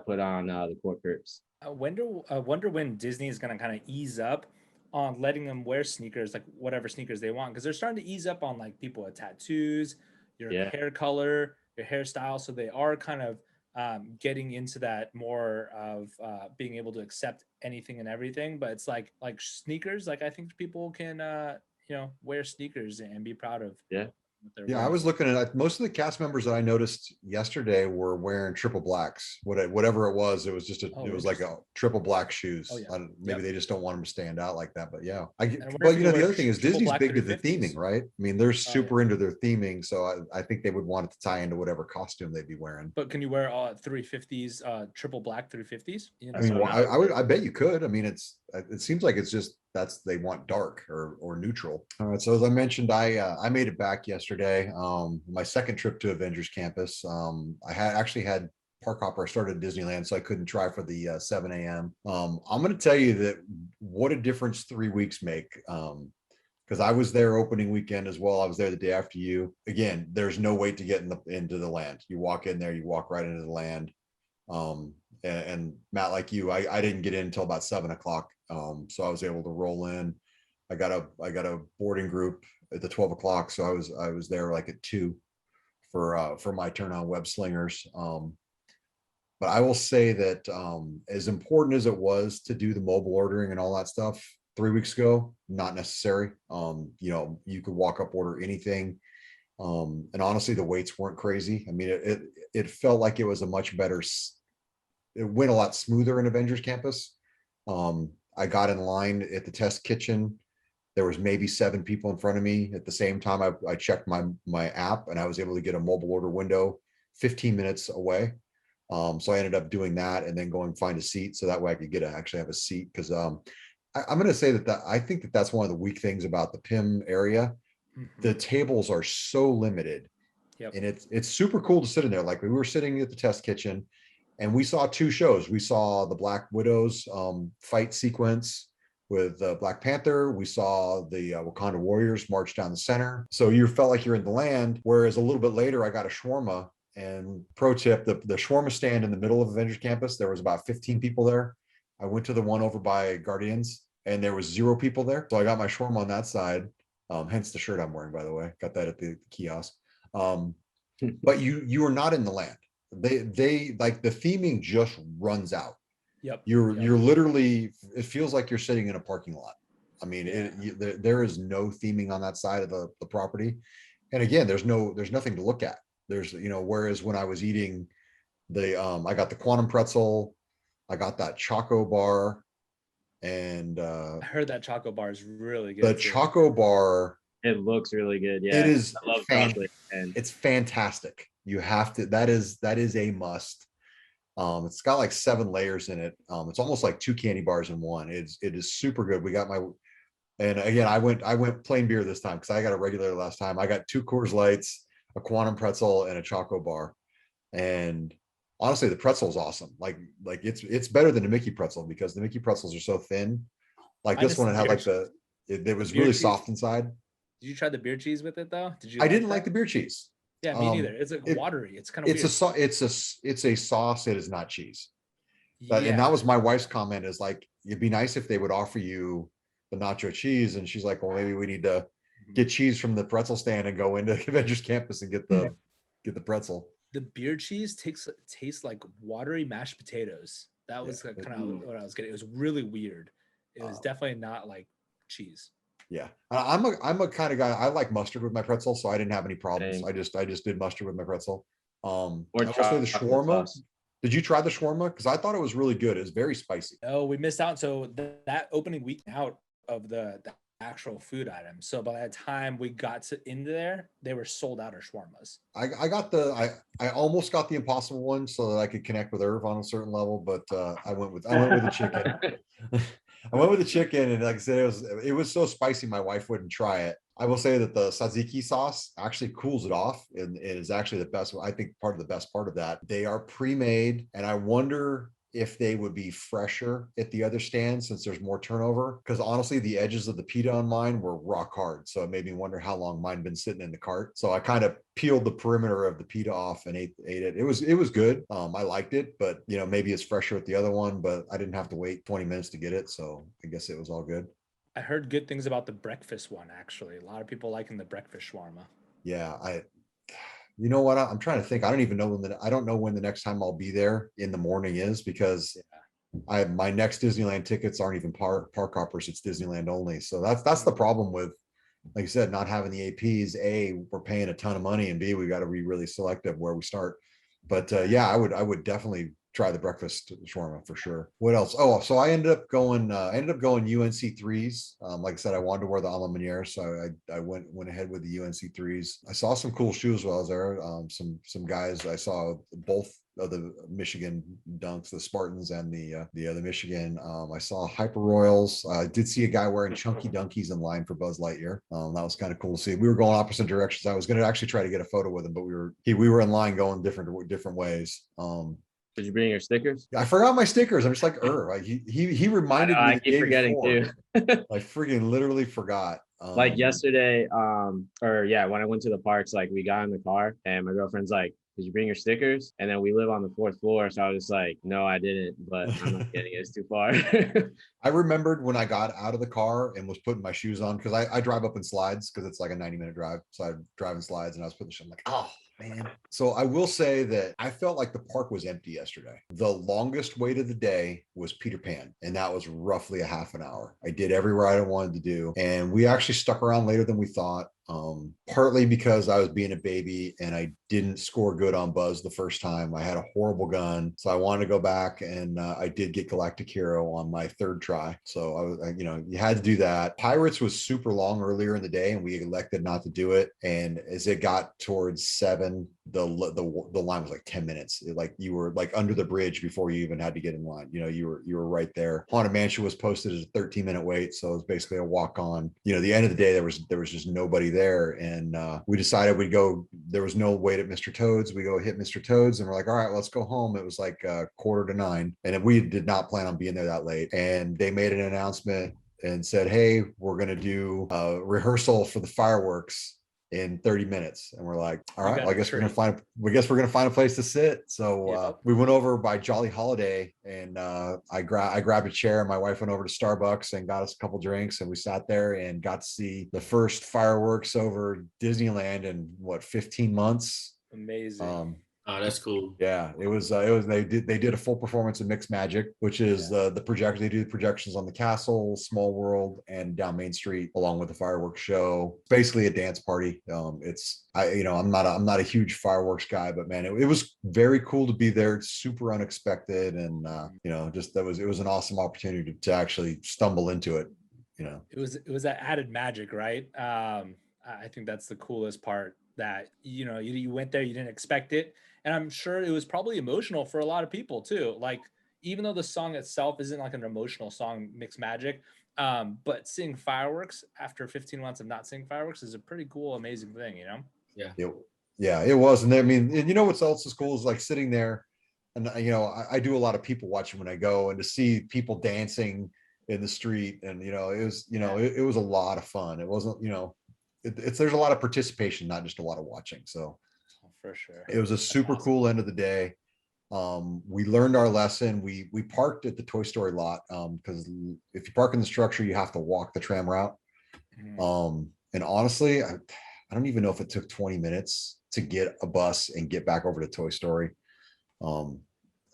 put on the court grips. I wonder when Disney is gonna kind of ease up on letting them wear sneakers, like whatever sneakers they want, because they're starting to ease up on like people with tattoos, your hair color, your hairstyle. So they are kind of getting into that more of being able to accept anything and everything. But it's like sneakers. Like I think people can wear sneakers and be proud of. Yeah. Yeah, I was looking at most of the cast members that I noticed yesterday were wearing triple blacks. Whatever it was just it was like a triple black shoes. Oh, yeah. Maybe they just don't want them to stand out like that. But yeah, And but if the wear other thing is triple Disney's black big to the 350s. theming, right? I mean, they're yeah. super into their theming, so I think they would want it to tie into whatever costume they'd be wearing. But can you wear 350s, triple black 350s? I mean, I bet you could. I mean, it seems like it's just they want dark or neutral. All right. So as I mentioned, I made it back yesterday. My second trip to Avengers Campus. I had park hopper. I started at Disneyland, so I couldn't try for the 7 a.m. I'm going to tell you that what a difference 3 weeks make. Because I was there opening weekend as well. I was there the day after you. Again, there's no wait to get into the land. You walk in there, you walk right into the land. And Matt, like you, I didn't get in until about 7 o'clock. So I was able to roll in. I got a boarding group at the 12 o'clock. So I was there like at 2 for my turn on web slingers. But I will say that as important as it was to do the mobile ordering and all that stuff 3 weeks ago, not necessary. You could walk up, order anything. And honestly, the waits weren't crazy. I mean, it felt like it was a much better, it went a lot smoother in Avengers Campus. I got in line at the test kitchen. There was maybe 7 people in front of me at the same time. I checked my app and I was able to get a mobile order window 15 minutes away. So I ended up doing that and then going find a seat so that way I could actually have a seat. Because I'm going to say that I think that's one of the weak things about the PIM area. Mm-hmm. The tables are so limited. Yep. And it's super cool to sit in there. Like we were sitting at the test kitchen and we saw 2 shows. We saw the Black Widow's fight sequence with Black Panther. We saw the Wakanda Warriors march down the center. So you felt like you're in the land. Whereas a little bit later, I got a shawarma. And pro tip, the shawarma stand in the middle of Avengers Campus, there was about 15 people there. I went to the one over by Guardians and there was 0 people there. So I got my shawarma on that side. Hence the shirt I'm wearing, by the way. Got that at the kiosk. But you are not in the land. They like the theming just runs out. Yep. You're literally, it feels like you're sitting in a parking lot. I mean, there is no theming on that side of the property. And again, there's nothing to look at. There's, whereas when I was eating I got the quantum pretzel, I got that choco bar, and I heard that choco bar is really good. The choco bar, it looks really good. Yeah, it is. I love chocolate, and it's fantastic. You have to. That is a must. It's got like 7 layers in it. It's almost like 2 candy bars in one. It is super good. We got and again, I went plain beer this time because I got a regular last time. I got 2 Coors Lights, a quantum pretzel, and a choco bar. And honestly, the pretzel is awesome. Like it's better than the Mickey pretzel because the Mickey pretzels are so thin. Like this one, it had like it was really soft inside. Did you try the beer cheese with it though? I didn't like the beer cheese. Yeah, me neither. It's like watery. It's kind of weird. It's a sauce. It is not cheese. And that was my wife's comment, is like, it'd be nice if they would offer you the nacho cheese. And she's like, well, maybe we need to get cheese from the pretzel stand and go into Avengers Campus and get the pretzel. The beer cheese tastes like watery mashed potatoes. That was kind of what I was getting. It was really weird. It was definitely not like cheese. Yeah, I'm a kind of guy. I like mustard with my pretzel, so I didn't have any problems. Dang. I just did mustard with my pretzel. Or I will say the shawarma. Sauce. Did you try the shawarma? Because I thought it was really good. It's very spicy. Oh, we missed out. So that opening week out of the actual food items. So by the time we got into there, they were sold out of shawarmas. I almost got the impossible one so that I could connect with Irv on a certain level, but I went with the chicken. I went with the chicken, and like I said, it was so spicy my wife wouldn't try it. I will say that the tzatziki sauce actually cools it off and is actually the best. I think part of the best part of that, they are pre-made, and I wonder if they would be fresher at the other stand since there's more turnover. Because honestly, the edges of the pita on mine were rock hard. So it made me wonder how long mine been sitting in the cart. So I kind of peeled the perimeter of the pita off and ate it. It was good. I liked it, but you know, maybe it's fresher at the other one, but I didn't have to wait 20 minutes to get it. So I guess it was all good. I heard good things about the breakfast one, actually. A lot of people liking the breakfast shawarma. Yeah, you know what? I'm trying to think. I don't even know I don't know when the next time I'll be there in the morning is, because my next Disneyland tickets aren't even park hoppers. It's Disneyland only. So that's the problem with, like you said, not having the APs. A, we're paying a ton of money, and B, we got to be really selective where we start. But yeah, I would definitely try the breakfast shawarma for sure. What else? Oh, so I ended up going UNC threes. Like I said, I wanted to wear the Alma Maniere, so I went ahead with the UNC threes. I saw some cool shoes while I was there. Some guys, I saw both of the Michigan Dunks, the Spartans and the other Michigan. I saw Hyper Royals. I did see a guy wearing Chunky Dunkies in line for Buzz Lightyear. That was kind of cool to see. We were going opposite directions. I was going to actually try to get a photo with him, but we were in line going different ways. Did you bring your stickers? I forgot my stickers. I'm just like, like he reminded me. I keep forgetting too. I freaking literally forgot. Like yesterday, when I went to the parks, like we got in the car and my girlfriend's like, did you bring your stickers? And then we live on the 4th floor. So I was just like, no, I didn't, but I'm not getting it. It's too far. I remembered when I got out of the car and was putting my shoes on, because I drive up in slides because it's like a 90-minute drive. So I drive in slides and I was putting the shit. I'm like, oh man. So I will say that I felt like the park was empty yesterday. The longest wait of the day was Peter Pan, and that was roughly a half an hour. I did every ride I wanted to do, and we actually stuck around later than we thought. Partly because I was being a baby and I didn't score good on Buzz the first time. I had a horrible gun, so I wanted to go back, and I did get Galactic Hero on my 3rd try. So I was, you had to do that. Pirates was super long earlier in the day, and we elected not to do it. And as it got towards 7, the line was like 10 minutes. Like you were like under the bridge before you even had to get in line. You were right there. Haunted Mansion was posted as a 13-minute wait, so it was basically a walk on. The end of the day, there was just nobody there, and we decided we'd go. There was no wait at Mr. Toad's. We go hit Mr. Toad's, and we're like, all right, let's go home. It was like 8:45, and we did not plan on being there that late. And they made an announcement and said, hey, we're going to do a rehearsal for the fireworks in 30 minutes. And we're like, all right, well, I guess we're going to find a place to sit. So we went over by Jolly Holiday, and I grabbed a chair, and my wife went over to Starbucks and got us a couple drinks, and we sat there and got to see the first fireworks over Disneyland in 15 months. Amazing. Oh, that's cool. Yeah, it was they did a full performance of Mixed Magic, which is the project. They do the projections on the castle, Small World, and down Main Street, along with the fireworks show. Basically a dance party. I'm not a huge fireworks guy, but man, it was very cool to be there. It's super unexpected, and it was an awesome opportunity to actually stumble into it. It was that added magic, right? I think that's the coolest part, that you went there, you didn't expect it. And I'm sure it was probably emotional for a lot of people too. Like, even though the song itself isn't like an emotional song, Mixed Magic, but seeing fireworks after 15 months of not seeing fireworks is a pretty cool, amazing thing, Yeah, it was. And I mean, and what's else is cool is like sitting there, and I do a lot of people watching when I go, and to see people dancing in the street, and it was a lot of fun. It wasn't, there's a lot of participation, not just a lot of watching. So for sure, it was a super cool end of the day. We learned our lesson. We parked at the Toy Story lot, because if you park in the structure, you have to walk the tram route. And honestly, I don't even know if it took 20 minutes to get a bus and get back over to Toy Story. And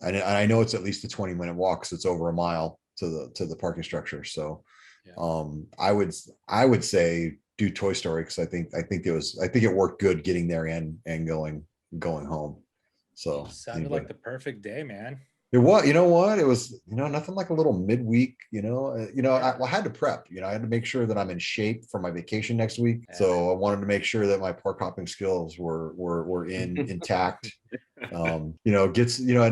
I know it's at least a 20-minute walk, because it's over a mile to the parking structure. So I would say do Toy Story, because I think it worked good getting there and going home. So sounded like the perfect day, man. It was, it was, nothing like a little midweek, I had to prep, I had to make sure that I'm in shape for my vacation next week. So I wanted to make sure that my park hopping skills were intact. And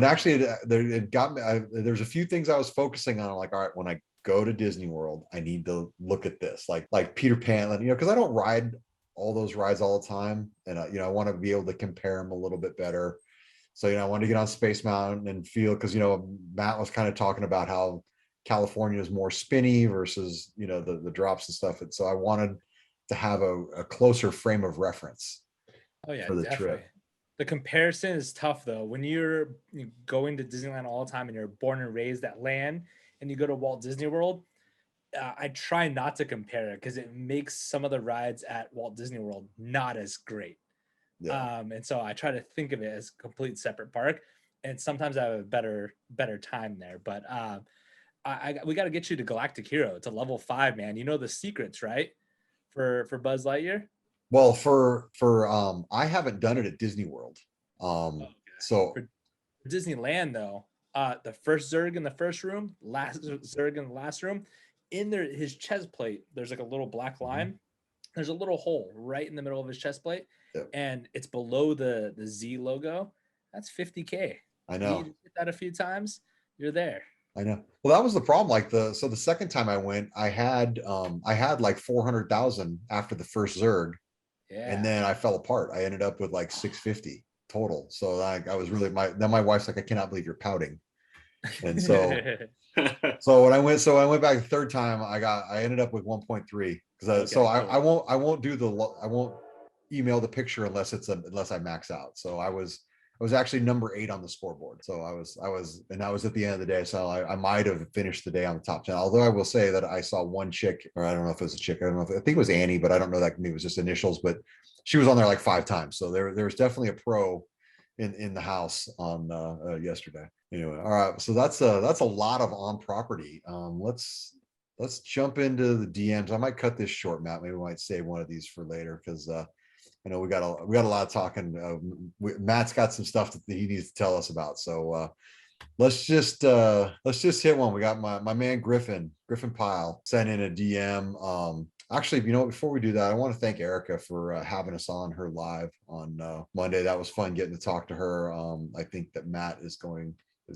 actually it got me, there's a few things I was focusing on. Like, all right, when I go to Disney World. I need to look at this, like Peter Pan, you know, because I don't ride all those rides all the time, and you know, I want to be able to compare them a little bit better. So, you know, I wanted to get on Space Mountain and feel, because, you know, Matt was kind of talking about how California is more spinny versus, you know, the drops and stuff. And so I wanted to have a closer frame of reference. Oh yeah, for the definitely. trip. The comparison is tough though. When you're going to Disneyland all the time and you're born and raised at land, and you go to Walt Disney World, I try not to compare it because it makes some of the rides at Walt Disney World not as great. Yeah. And so I try to think of it as a complete separate park, and sometimes I have a better time there. But we got to get you to Galactic Hero, to level 5, man. You know the secrets, right? For Buzz Lightyear. Well, for I haven't done it at Disney World. So For Disneyland though, the first Zurg in the first room, last Zurg in the last room, in there, his chest plate, there's like a little black line. There's a little hole right in the middle of his chest plate, and it's below the Z logo. That's 50K. I know. You hit that a few times, you're there. I know. Well, that was the problem. Like the second time I went, I had like 400,000 after the first Zurg. Yeah. And then I fell apart. I ended up with like 650 total. So I was really my wife's like, I cannot believe you're pouting. And so when I went back the third time, I ended up with 1.3 because Okay, I won't email the picture unless I max out. So I was actually number 8 on the scoreboard. So I was and that was at the end of the day. So I might have finished the day on the top 10. Although I will say that I saw one chick, or I don't know if it was a chick. I don't know I think it was Annie, but I don't know, that maybe it was just initials, but she was on there like 5 times. So there was definitely a pro in the house on yesterday. Anyway, all right. So that's a lot of on property. Let's jump into the DMs. I might cut this short, Matt. Maybe we might save one of these for later because I know we got a lot of talking. Matt's got some stuff that he needs to tell us about. So let's just hit one. We got my man Griffin Pyle sent in a DM. Actually, you know, before we do that, I want to thank Erica for having us on her live on Monday. That was fun getting to talk to her. I think that Matt has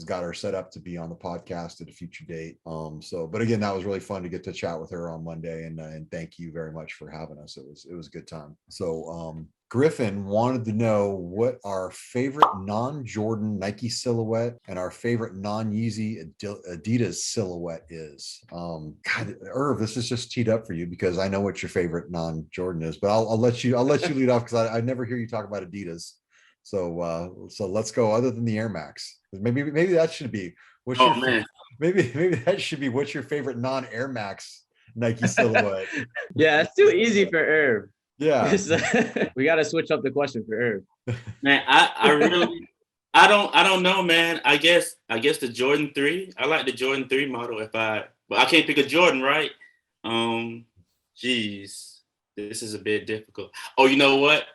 got her set up to be on the podcast at a future date. But again, that was really fun to get to chat with her on Monday, and thank you very much for having us. It was a good time. So Griffin wanted to know what our favorite non-Jordan Nike silhouette and our favorite non-Yeezy Adidas silhouette is. God, Irv, this is just teed up for you because I know what your favorite non-Jordan is, but I'll let you lead off because I never hear you talk about Adidas. So let's go. Other than the Air Max, maybe that should be maybe that should be what's your favorite non-Air Max Nike silhouette. Yeah, it's too easy for Irv. Yeah, we got to switch up the question for Irv. Man, I really I don't know, man. I guess the Jordan 3. I like the Jordan 3 model. But I can't pick a Jordan, right? Geez, this is a bit difficult. Oh, you know what?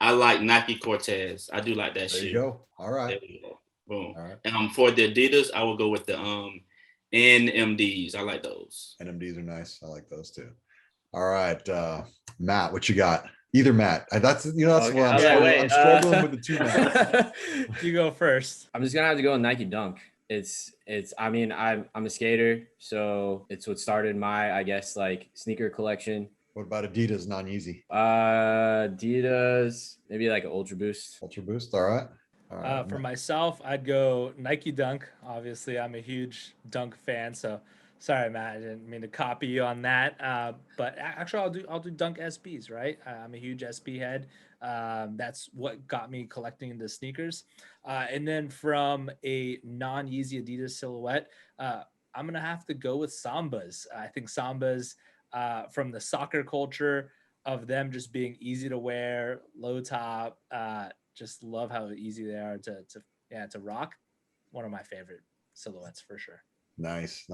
I like Nike Cortez. I do like that shoe. There you go. All right. There you go. Boom. All right. And for the Adidas, I will go with the NMDs. I like those. NMDs are nice. I like those too. All right, Matt, what you got? Either Matt. That's okay. Where I'm struggling with the two Matts. You go first. I'm just gonna have to go with Nike Dunk. I mean, I'm a skater, so it's what started my, I guess, like sneaker collection. What about Adidas non-Yeezy? Adidas, maybe like an Ultra Boost. Ultra Boost, all right. For myself, I'd go Nike Dunk. Obviously, I'm a huge Dunk fan, so sorry, Matt, I didn't mean to copy you on that. But actually, I'll do Dunk SBs, right? I'm a huge SB head. That's what got me collecting the sneakers. And then from a non-Yeezy Adidas silhouette, I'm gonna have to go with Sambas. I think Sambas, from the soccer culture of them just being easy to wear, low top, just love how easy they are to rock. One of my favorite silhouettes for sure. Nice.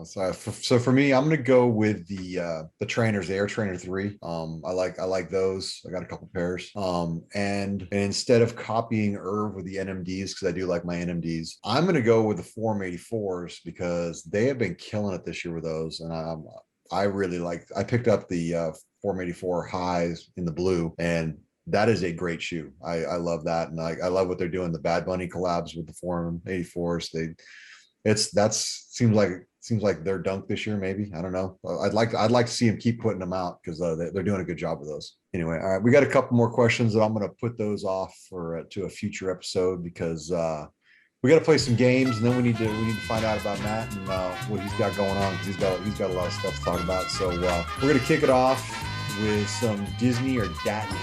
So for me, I'm gonna go with the trainers, the Air Trainer 3. I like those. I got a couple pairs. And instead of copying Irv with the NMDs, because I do like my NMDs, I'm gonna go with the Form 84s because they have been killing it this year with those. And I really I picked up the Form 84 highs in the blue, and that is a great shoe. I love that, and I love what they're doing. The Bad Bunny collabs with the Form 84s. Seems seems like their dunk this year, maybe. I don't know. I'd like to see them keep putting them out because they're doing a good job with those. Anyway, all right, we got a couple more questions that I'm going to put those off for to a future episode because we got to play some games, and then we need to find out about Matt and what he's got going on because he's got a lot of stuff to talk about. So we're going to kick it off with some Disney or Datney.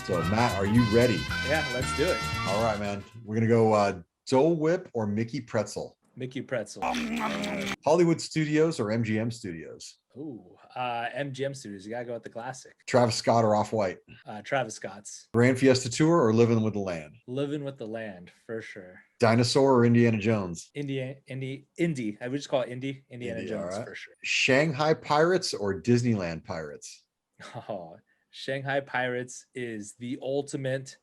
So Matt, are you ready? Yeah, let's do it. All right, man. We're going to go Dole Whip or Mickey Pretzel. Mickey Pretzel. Hollywood Studios or MGM Studios. Ooh, MGM Studios. You gotta go with the classic. Travis Scott or Off-White. Travis Scott's. Grand Fiesta Tour or Living with the Land. Living with the Land for sure. Dinosaur or Indiana Jones. Indy. I would just call it Indiana Jones for sure. Shanghai Pirates or Disneyland Pirates. Oh, Shanghai Pirates is the ultimate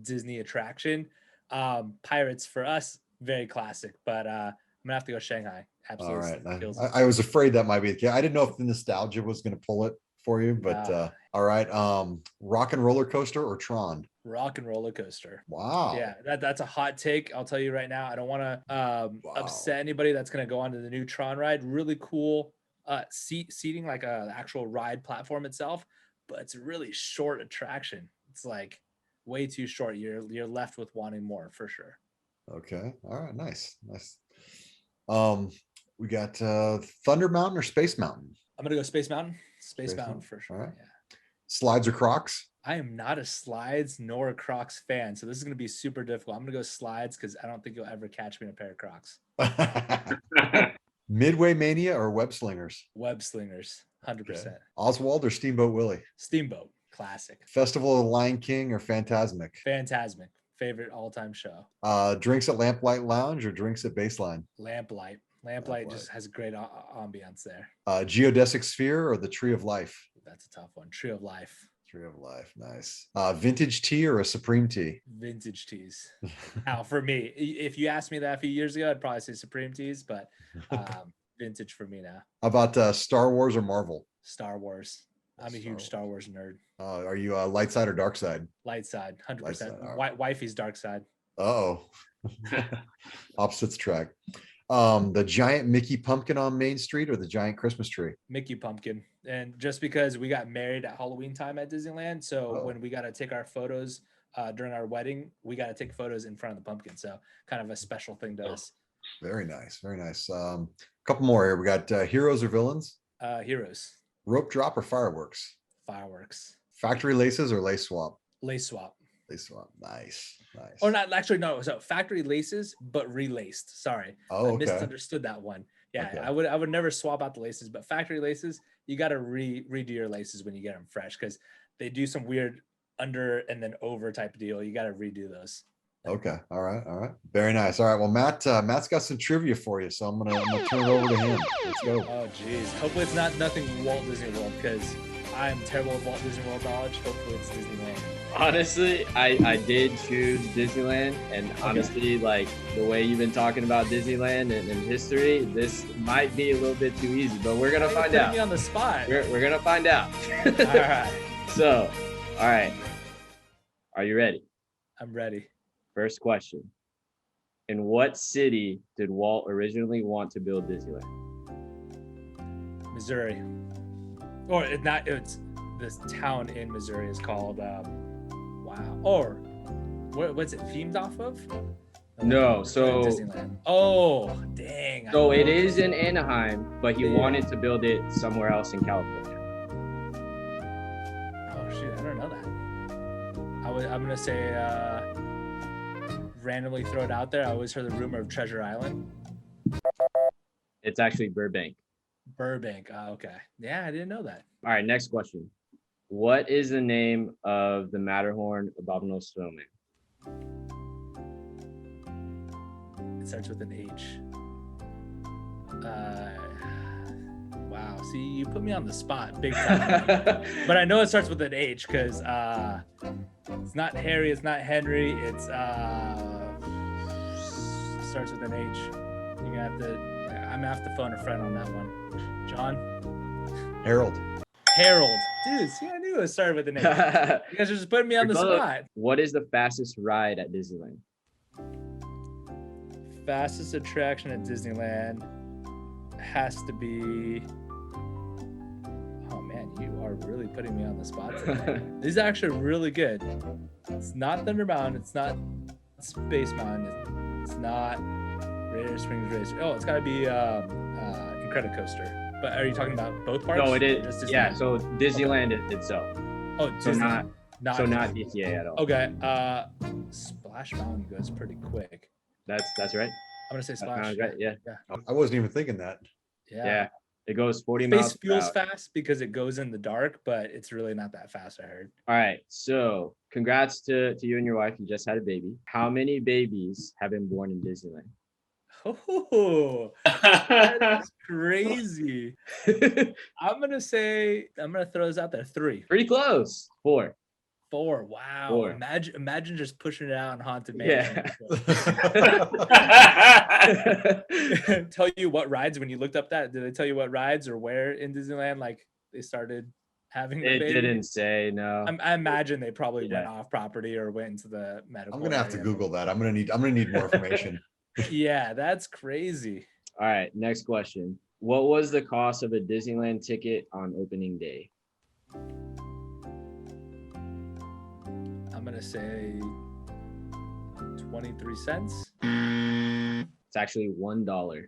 Disney attraction. Pirates for us, very classic, but I'm gonna have to go Shanghai. Absolutely. All right. I was afraid that might be the case. I didn't know if the nostalgia was going to pull it for you, but all right. Rock and Roller Coaster or Tron? Rock and Roller Coaster. Wow. Yeah, that's a hot take. I'll tell you right now. I don't want to upset anybody that's going to go onto the new Tron ride. Really cool seating, like a actual ride platform itself, but it's a really short attraction. It's like way too short. You're left with wanting more for sure. Okay. All right. Nice. We got Thunder Mountain or Space Mountain? I'm gonna go Space Mountain. Space Mountain for sure. All right. Yeah. Slides or Crocs? I am not a slides nor a Crocs fan, so this is gonna be super difficult. I'm gonna go slides because I don't think you'll ever catch me in a pair of Crocs. Midway Mania or Web Slingers? Web Slingers, 100%. Okay. Oswald or Steamboat Willie? Steamboat, classic. Festival of the Lion King or Phantasmic? Phantasmic, favorite all-time show. Drinks at Lamplight Lounge or drinks at Baseline? Lamplight just has great ambiance there. Geodesic Sphere or the Tree of Life? That's a tough one. Tree of Life. Tree of Life, nice. Vintage tea or a Supreme tea? Vintage teas. Now, for me, if you asked me that a few years ago, I'd probably say Supreme teas, but vintage for me now. How about Star Wars or Marvel? Star Wars. I'm a huge Star Wars nerd. Are you light side or dark side? Light side, 100%. Light side, right. Wifey's dark side. Oh, opposites track. The giant Mickey pumpkin on Main Street or the giant Christmas tree? Mickey pumpkin. And just because we got married at Halloween time at Disneyland, so when we got to take our photos during our wedding, we got to take photos in front of the pumpkin. So kind of a special thing to us. Very nice. Very nice. Couple more here. We got heroes or villains? Heroes. Rope drop or fireworks? Fireworks. Factory laces or lace swap? Lace swap. Lace swap. Nice. Or not, actually, no. So factory laces, but relaced. Sorry. Oh, okay. I misunderstood that one. Yeah, Okay. I would never swap out the laces, but factory laces, you got to redo your laces when you get them fresh because they do some weird under and then over type deal. You got to redo those. Okay. All right. Very nice. All right. Well, Matt's got some trivia for you, so I'm gonna turn it over to him. Let's go. Oh, geez. Hopefully it's nothing Walt Disney World because I'm terrible at Walt Disney World knowledge. Hopefully it's Disneyland. Honestly, I did choose Disneyland, and honestly, like the way you've been talking about Disneyland and history, this might be a little bit too easy, but we're gonna find out. Me on the spot. We're gonna find out. All right. So, all right, are you ready? I'm ready. First question: in what city did Walt originally want to build Disneyland? Missouri. Or it's not. It's this town in Missouri is called. Wow. Or what's it themed off of? No, so Disneyland. Oh, dang. So it is in Anaheim, but he wanted to build it somewhere else in California. Oh shoot, I don't know that. I'm gonna say randomly throw it out there. I always heard the rumor of Treasure Island. It's actually Burbank. Burbank. Okay. Yeah, I didn't know that. All right, next question. What is the name of the Matterhorn abominable snowman? It starts with an H. Wow. See, you put me on the spot big time. But I know it starts with an H because it's not Harry, it's not Henry, it's starts with an H. I'm gonna have to phone a friend on that one. John? Harold. Dude, see, I knew it started with an H. You guys are just putting me on the spot. What is the fastest ride at Disneyland? Fastest attraction at Disneyland. has to be. Oh man, you are really putting me on the spot today. These are actually really good. It's not Thunder Mountain. It's not Space Mountain. It's not Radiator Springs Racers. Oh, it's got to be Incredicoaster. But are you talking about both parts? No, it or is. just Yeah, Disneyland? so Disneyland itself. Oh, So Disney. not DTA at all. Okay. Splash Mountain goes pretty quick. That's right. I'm gonna say That Splash. sounds right. Yeah. I wasn't even thinking that. Yeah. It goes 40 Space miles per feels hour. fast because it goes in the dark, but it's really not that fast, I heard. All right. So congrats to you and your wife. You just had a baby. How many babies have been born in Disneyland? Oh, that is crazy. I'm gonna throw this out there. 3. Pretty close. 4. 4. Wow. 4. Imagine just pushing it out on Haunted Yeah. Mansion. Tell you what rides when you looked up that? Did they tell you what rides or where in Disneyland like they started having the It baby? didn't say, no. I imagine they probably went Yeah. off property or went into the medical. I'm gonna have to area. Google that. I'm gonna need more information. Yeah, that's crazy. All right. Next question. What was the cost of a Disneyland ticket on opening day? I'm gonna say 23 cents. It's actually $1. $1.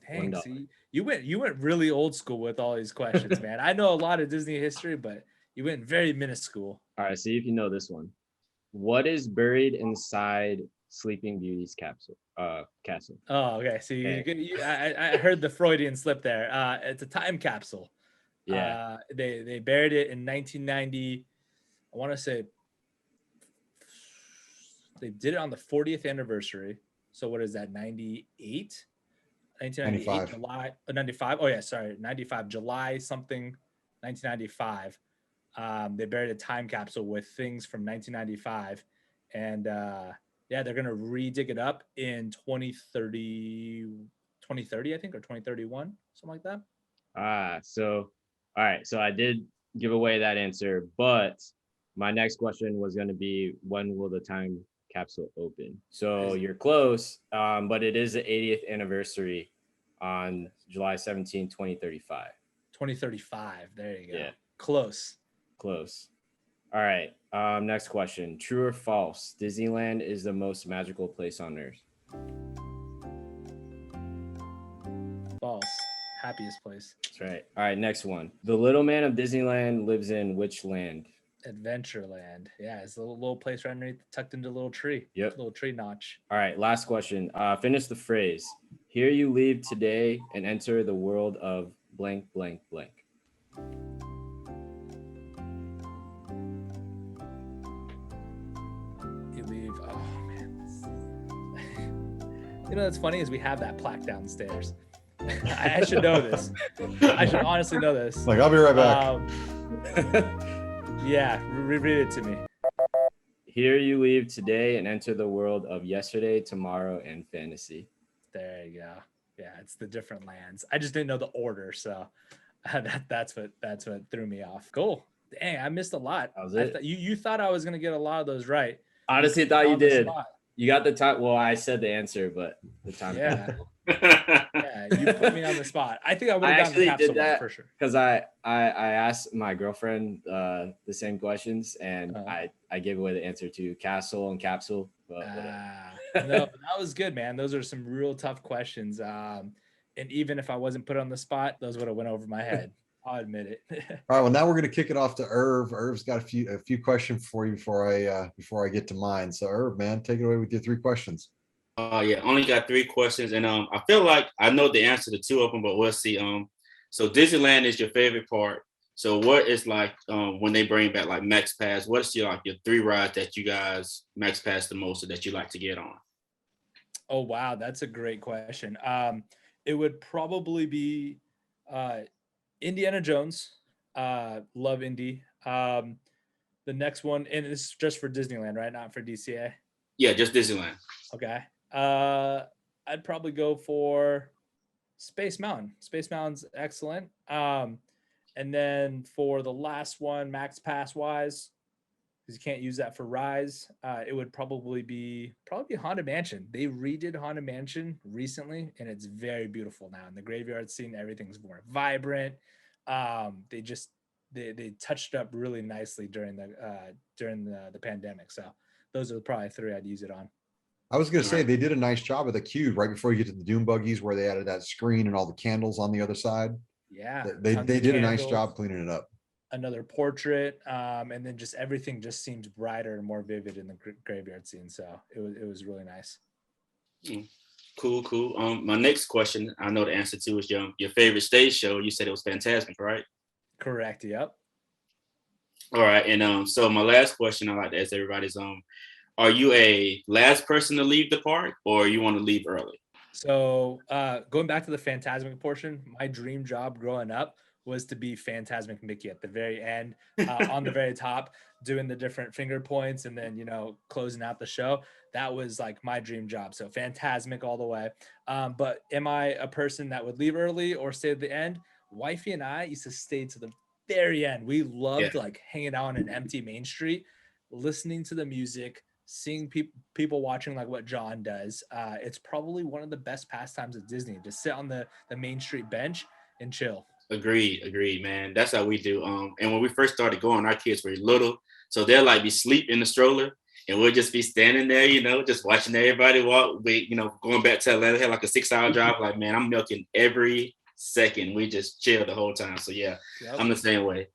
Dang, $1. see, you went really old school with all these questions, man. I know a lot of Disney history, but you went very minuscule. All right. See if you know this one. What is buried inside Sleeping Beauty's castle? Oh, okay. So Okay. I heard the Freudian slip there. It's a time capsule. Yeah. They buried it in 1990. I want to say they did it on the 40th anniversary. So what is that? 98? 1998 95. July 95. Oh yeah, sorry, 95 July something, 1995. They buried a time capsule with things from 1995, and yeah, they're gonna re-dig it up in 2030, I think, or 2031, something like that. So all right. So I did give away that answer, but my next question was going to be, when will the time capsule open? So you're close, but it is the 80th anniversary on July 17, 2035. 2035. There you go. Yeah. Close. Close. All right. Next question. True or false? Disneyland is the most magical place on earth. False. Happiest place. That's right. All right. Next one. The little man of Disneyland lives in which land? Adventureland. Yeah, it's a little place right underneath, tucked into a little tree. Yep. Little tree notch. All right. Last question. Finish the phrase. Here you leave today and enter the world of blank, blank, blank. You leave. Oh man. You know what's funny is we have that plaque downstairs. I should know this. I should honestly know this. Like, I'll be right back. Yeah, read it to me. Here you leave today and enter the world of yesterday, tomorrow, and fantasy. There you go. Yeah, it's the different lands. I just didn't know the order, so that's what threw me off. Cool. Dang, I missed a lot. That was it. You thought I was gonna get a lot of those right. Honestly, thought you On the did. spot. You got the time. Well, I said the answer, but the time. Yeah. Yeah, you put me on the spot. I think I would I have gotten the actually capsule did one that for sure. because I asked my girlfriend the same questions, and I gave away the answer to castle and capsule. But No, that was good, man. Those are some real tough questions. And even if I wasn't put on the spot, those would have went over my head. I'll admit it. All right, well, now we're going to kick it off to Irv. Irv's got a few questions for you before I get to mine. So Irv, man, take it away with your 3 questions. Yeah, only got 3 questions, and I feel like I know the answer to 2 of them, but we'll see. So Disneyland is your favorite part. So what is like when they bring back like Max Pass? What's your 3 rides that you guys Max Pass the most, or that you like to get on? Oh wow, that's a great question. It would probably be Indiana Jones. Love Indy. The next one, and it's just for Disneyland, right? Not for DCA. Yeah, just Disneyland. Okay. I'd probably go for Space Mountain. Space Mountain's excellent. And then for the last one, Max Pass wise, because you can't use that for Rise. It would probably be Haunted Mansion. They redid Haunted Mansion recently, and it's very beautiful now. In the graveyard scene, everything's more vibrant. They touched up really nicely during the pandemic. So those are probably 3 I'd use it on. I was going to say they did a nice job of the cube right before you get to the Doom buggies, where they added that screen and all the candles on the other side. Yeah, They tons of did a nice candles, job cleaning it up. another portrait, and then just everything just seems brighter and more vivid in the graveyard scene. So it was really nice. Cool. My next question, I know the answer to, is your favorite stage show. You said it was Fantasmic, right? Correct. Yep. All right, and so my last question I like to ask everybody is, are you a last person to leave the park, or you want to leave early? So going back to the Fantasmic portion, my dream job growing up was to be Fantasmic Mickey at the very end, on the very top, doing the different finger points and then, closing out the show. That was like my dream job. So Fantasmic all the way. But am I a person that would leave early or stay at the end? Wifey and I used to stay to the very end. We loved like hanging out on an empty Main Street, listening to the music, seeing people watching like what John does. It's probably one of the best pastimes at Disney, to sit on the Main Street bench and chill. Agreed, man. That's how we do. And when we first started going, our kids were little, so they'll like be asleep in the stroller, and we'll just be standing there, just watching everybody walk. We, going back to Atlanta, had like a 6-hour drive. Like, man, I'm milking every second. We just chill the whole time. So yeah, yep. I'm the same way.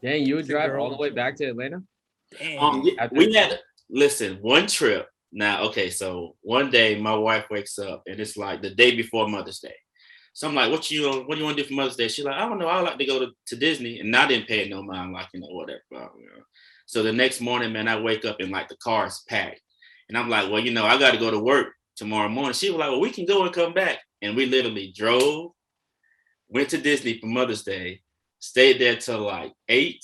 Dang, you would drive all the way back to Atlanta? Dang. We had, listen, one trip. Now, okay, so one day my wife wakes up and it's like the day before Mother's Day. So I'm like, what do you want to do for Mother's Day? She's like, I don't know. I like to go to Disney. And I didn't pay it no mind, like, whatever. So the next morning, man, I wake up and like the car is packed. And I'm like, well, I got to go to work tomorrow morning. She was like, well, we can go and come back. And we literally drove, went to Disney for Mother's Day, stayed there till like 8,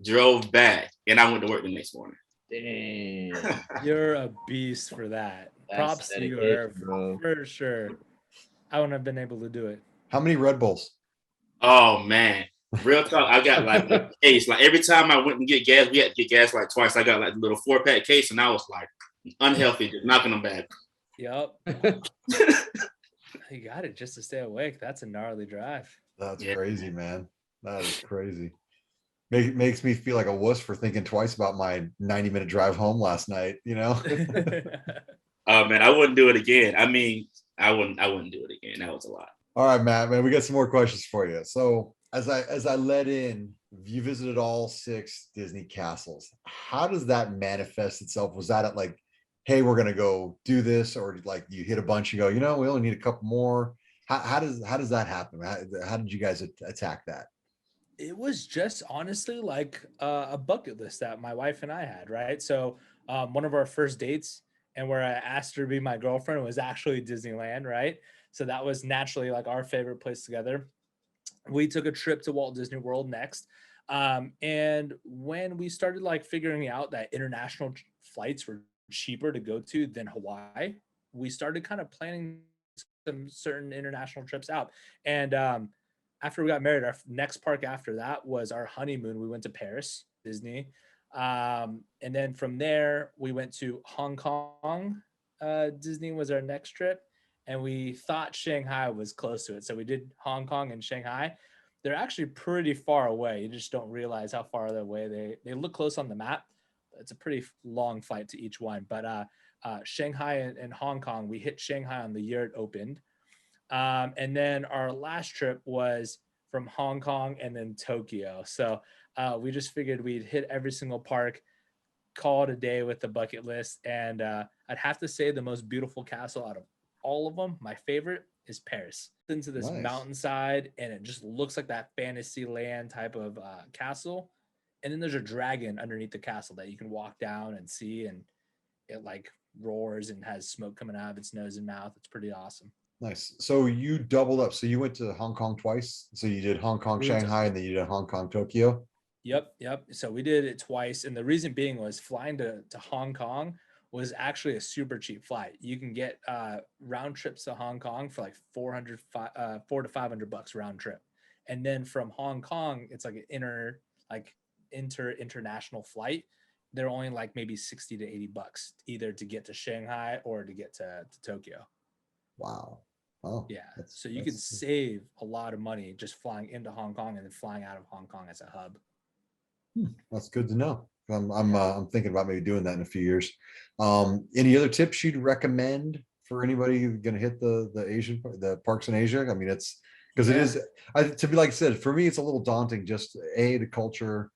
drove back, and I went to work the next morning. Damn. You're a beast for that. Props to you, for sure. I wouldn't have been able to do it. How many Red Bulls? Oh, man. Real talk, I got like a case. Like every time I went and get gas, we had to get gas like twice. I got like a little 4-pack case, and I was like unhealthy, just knocking them back. Yep. You got it just to stay awake. That's a gnarly drive. That's crazy, man. That is crazy. Makes me feel like a wuss for thinking twice about my 90-minute drive home last night, Oh, man, I wouldn't do it again. I mean, I wouldn't do it again. That was a lot. All right, Matt, man, we got some more questions for you. So as I let in, you visited all 6 Disney castles. How does that manifest itself? Was that at like, hey, we're gonna go do this, or like you hit a bunch and go, we only need a couple more? How does that happen? How did you guys attack that? It was just honestly like a bucket list that my wife and I had, right? So one of our first dates, and where I asked her to be my girlfriend, was actually Disneyland, right? So that was naturally like our favorite place together. We took a trip to Walt Disney World next. And when we started like figuring out that international flights were cheaper to go to than Hawaii, we started kind of planning some certain international trips out. And after we got married, our next park after that was our honeymoon. We went to Paris, Disney. And then from there, we went to Hong Kong. Disney was our next trip. And we thought Shanghai was close to it. So we did Hong Kong and Shanghai. They're actually pretty far away. You just don't realize how far they're away. They look close on the map. It's a pretty long flight to each one. But Shanghai and Hong Kong, we hit Shanghai on the year it opened. And then our last trip was from Hong Kong and then Tokyo. So we just figured we'd hit every single park, call it a day with the bucket list. And I'd have to say the most beautiful castle out of all of them, my favorite, is Paris. Into this mountainside, and it just looks like that fantasy land type of castle. And then there's a dragon underneath the castle that you can walk down and see, and it like roars and has smoke coming out of its nose and mouth. It's pretty awesome. Nice. So you doubled up. So you went to Hong Kong twice. So you did Hong Kong, Shanghai, and then you did Hong Kong, Tokyo. Yep. So we did it twice. And the reason being was flying to Hong Kong was actually a super cheap flight. You can get round trips to Hong Kong for like $400 to $500 round trip. And then from Hong Kong, it's like an international flight. they're only like maybe 60 to 80 bucks either to get to Shanghai or to get to Tokyo. Wow. Oh, Yeah. So you can save a lot of money just flying into Hong Kong and then flying out of Hong Kong as a hub. That's good to know. I'm thinking about maybe doing that in a few years. Any other tips you'd recommend for anybody who's going to hit the parks in Asia? I mean, it's because it is, to be like I said, for me, it's a little daunting. Just the culture,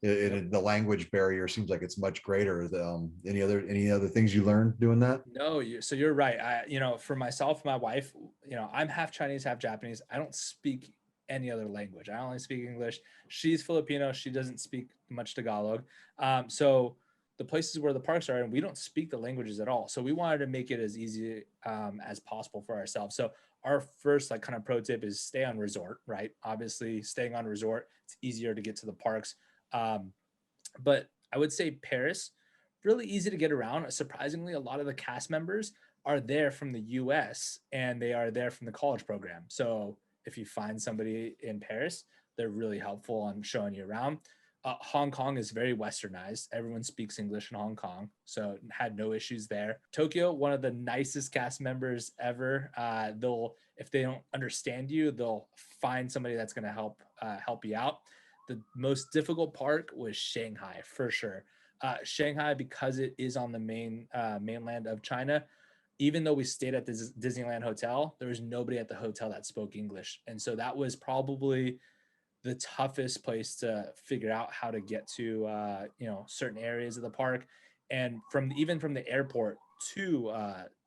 the language barrier seems like it's much greater. Any other things you learned doing that? No, so you're right. For myself, my wife, I'm half Chinese, half Japanese. I don't speak any other language. I only speak English. She's Filipino. She doesn't speak much Tagalog. So the places where the parks are, and we don't speak the languages at all. So we wanted to make it as easy as possible for ourselves. So our first kind of pro tip is stay on resort, right? Obviously, staying on resort, it's easier to get to the parks. But I would say Paris, really easy to get around. Surprisingly, a lot of the cast members are there from the US and they are there from the college program. So if you find somebody in Paris, they're really helpful on showing you around. Hong Kong is very westernized. Everyone speaks English in Hong Kong, so had no issues there. Tokyo, one of the nicest cast members ever. If they don't understand you, they'll find somebody that's going to help you out. The most difficult park was Shanghai, for sure. Shanghai, because it is on the mainland of China, even though we stayed at the Disneyland hotel, there was nobody at the hotel that spoke English. And so that was probably the toughest place to figure out how to get to, certain areas of the park. And even from the airport to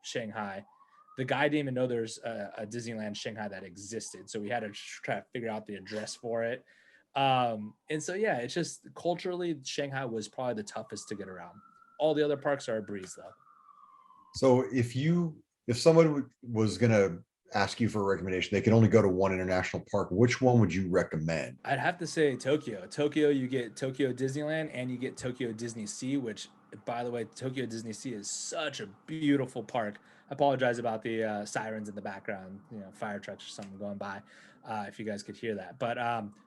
Shanghai, the guy didn't even know there's a Disneyland Shanghai that existed. So we had to try to figure out the address for it. And so, yeah, it's just culturally, Shanghai was probably the toughest to get around. All the other parks are a breeze though. So if someone was going to ask you for a recommendation, they can only go to one international park, which one would you recommend? I'd have to say Tokyo. Tokyo, you get Tokyo Disneyland and you get Tokyo Disney Sea, which, by the way, Tokyo Disney Sea is such a beautiful park. I apologize about the sirens in the background, fire trucks or something going by, if you guys could hear that. But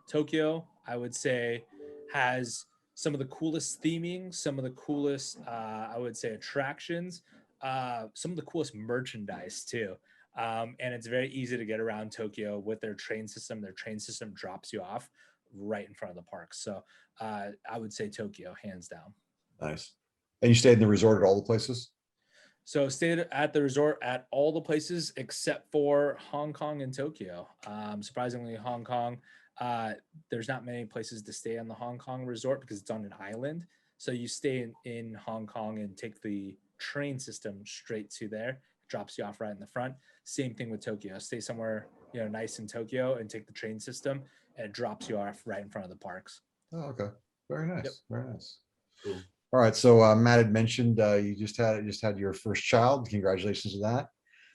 Tokyo, I would say, has some of the coolest theming, some of the coolest, I would say, attractions, some of the coolest merchandise too. And it's very easy to get around Tokyo with their train system. Their train system drops you off right in front of the park. So I would say Tokyo, hands down. Nice. And you stayed in the resort at all the places? So stayed at the resort at all the places except for Hong Kong and Tokyo. Surprisingly, Hong Kong, there's not many places to stay on the Hong Kong resort because it's on an island. So you stay in Hong Kong and take the train system straight to there. Drops you off right in the front. Same thing with Tokyo. Stay somewhere nice in Tokyo and take the train system, and it drops you off right in front of the parks. Oh, okay. Very nice. Yep. Very nice. Cool. All right. So Matt had mentioned you just had your first child. Congratulations to that.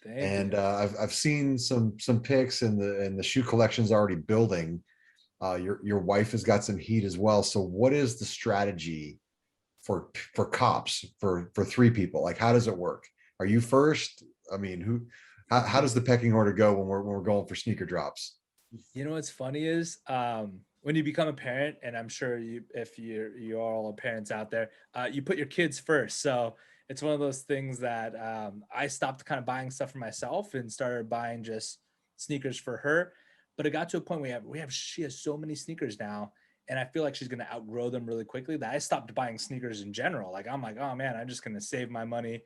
Thank you. I've seen some pics and the shoe collection's already building. Your wife has got some heat as well. So what is the strategy for cops for three people? Like, how does it work? Are you first? I mean, how does the pecking order go when we're going for sneaker drops? What's funny is when you become a parent, and I'm sure if you are all parents out there, you put your kids first. So it's one of those things that I stopped kind of buying stuff for myself and started buying just sneakers for her. But it got to a point she has so many sneakers now, and I feel like she's going to outgrow them really quickly that I stopped buying sneakers in general. Like, I'm like, oh man, I'm just going to save my money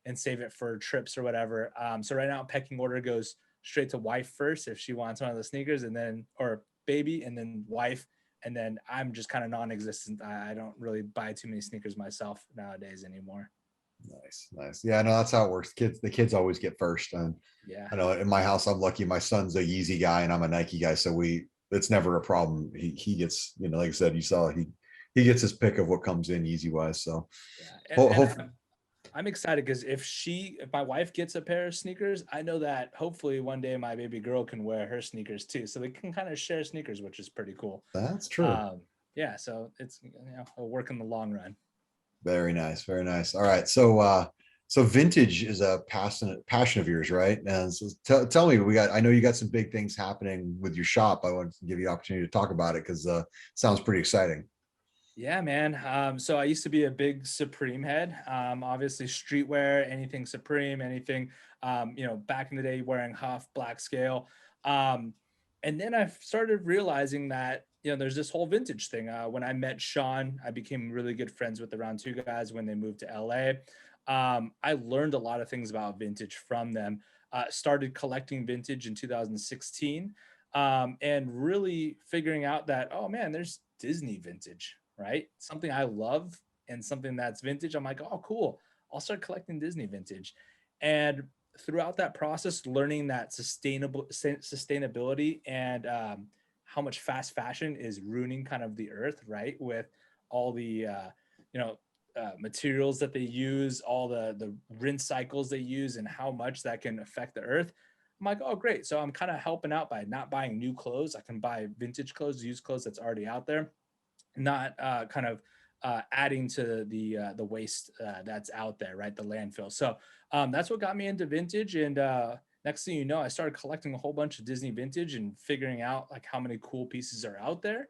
and save it for trips or whatever. So right now, pecking order goes straight to wife first if she wants one of the sneakers, and then, or baby, and then wife. And then I'm just kind of non-existent. I don't really buy too many sneakers myself nowadays anymore. Nice. Yeah, no, that's how it works. The kids always get first. And yeah, I know in my house, I'm lucky. My son's a Yeezy guy and I'm a Nike guy. So it's never a problem. He gets, like I said, you saw, he gets his pick of what comes in Yeezy wise. So yeah. I'm excited because if my wife gets a pair of sneakers, I know that hopefully one day my baby girl can wear her sneakers too. So they can kind of share sneakers, which is pretty cool. That's true. Yeah. So it's, it'll work in the long run. Very nice. Very nice. All right. So vintage is a passion of yours, right? And so tell me, I know you got some big things happening with your shop. I wanted to give you the opportunity to talk about it because it sounds pretty exciting. Yeah, man. So I used to be a big Supreme head. Obviously streetwear, anything Supreme, anything, back in the day wearing Huff, Black Scale. And then I started realizing that, there's this whole vintage thing. When I met Sean, I became really good friends with the Round Two guys when they moved to LA. I learned a lot of things about vintage from them. Started collecting vintage in 2016, and really figuring out that, oh man, there's Disney vintage, right? Something I love and something that's vintage. I'm like, oh, cool. I'll start collecting Disney vintage. And throughout that process, learning that sustainability and how much fast fashion is ruining kind of the earth, right? With all the, materials that they use, all the rinse cycles they use, and how much that can affect the earth. I'm like, oh, great. So I'm kind of helping out by not buying new clothes. I can buy vintage clothes, used clothes that's already out there, not adding to the waste that's out there, right? The landfill. So that's what got me into vintage. And next thing you know, I started collecting a whole bunch of Disney vintage and figuring out like how many cool pieces are out there.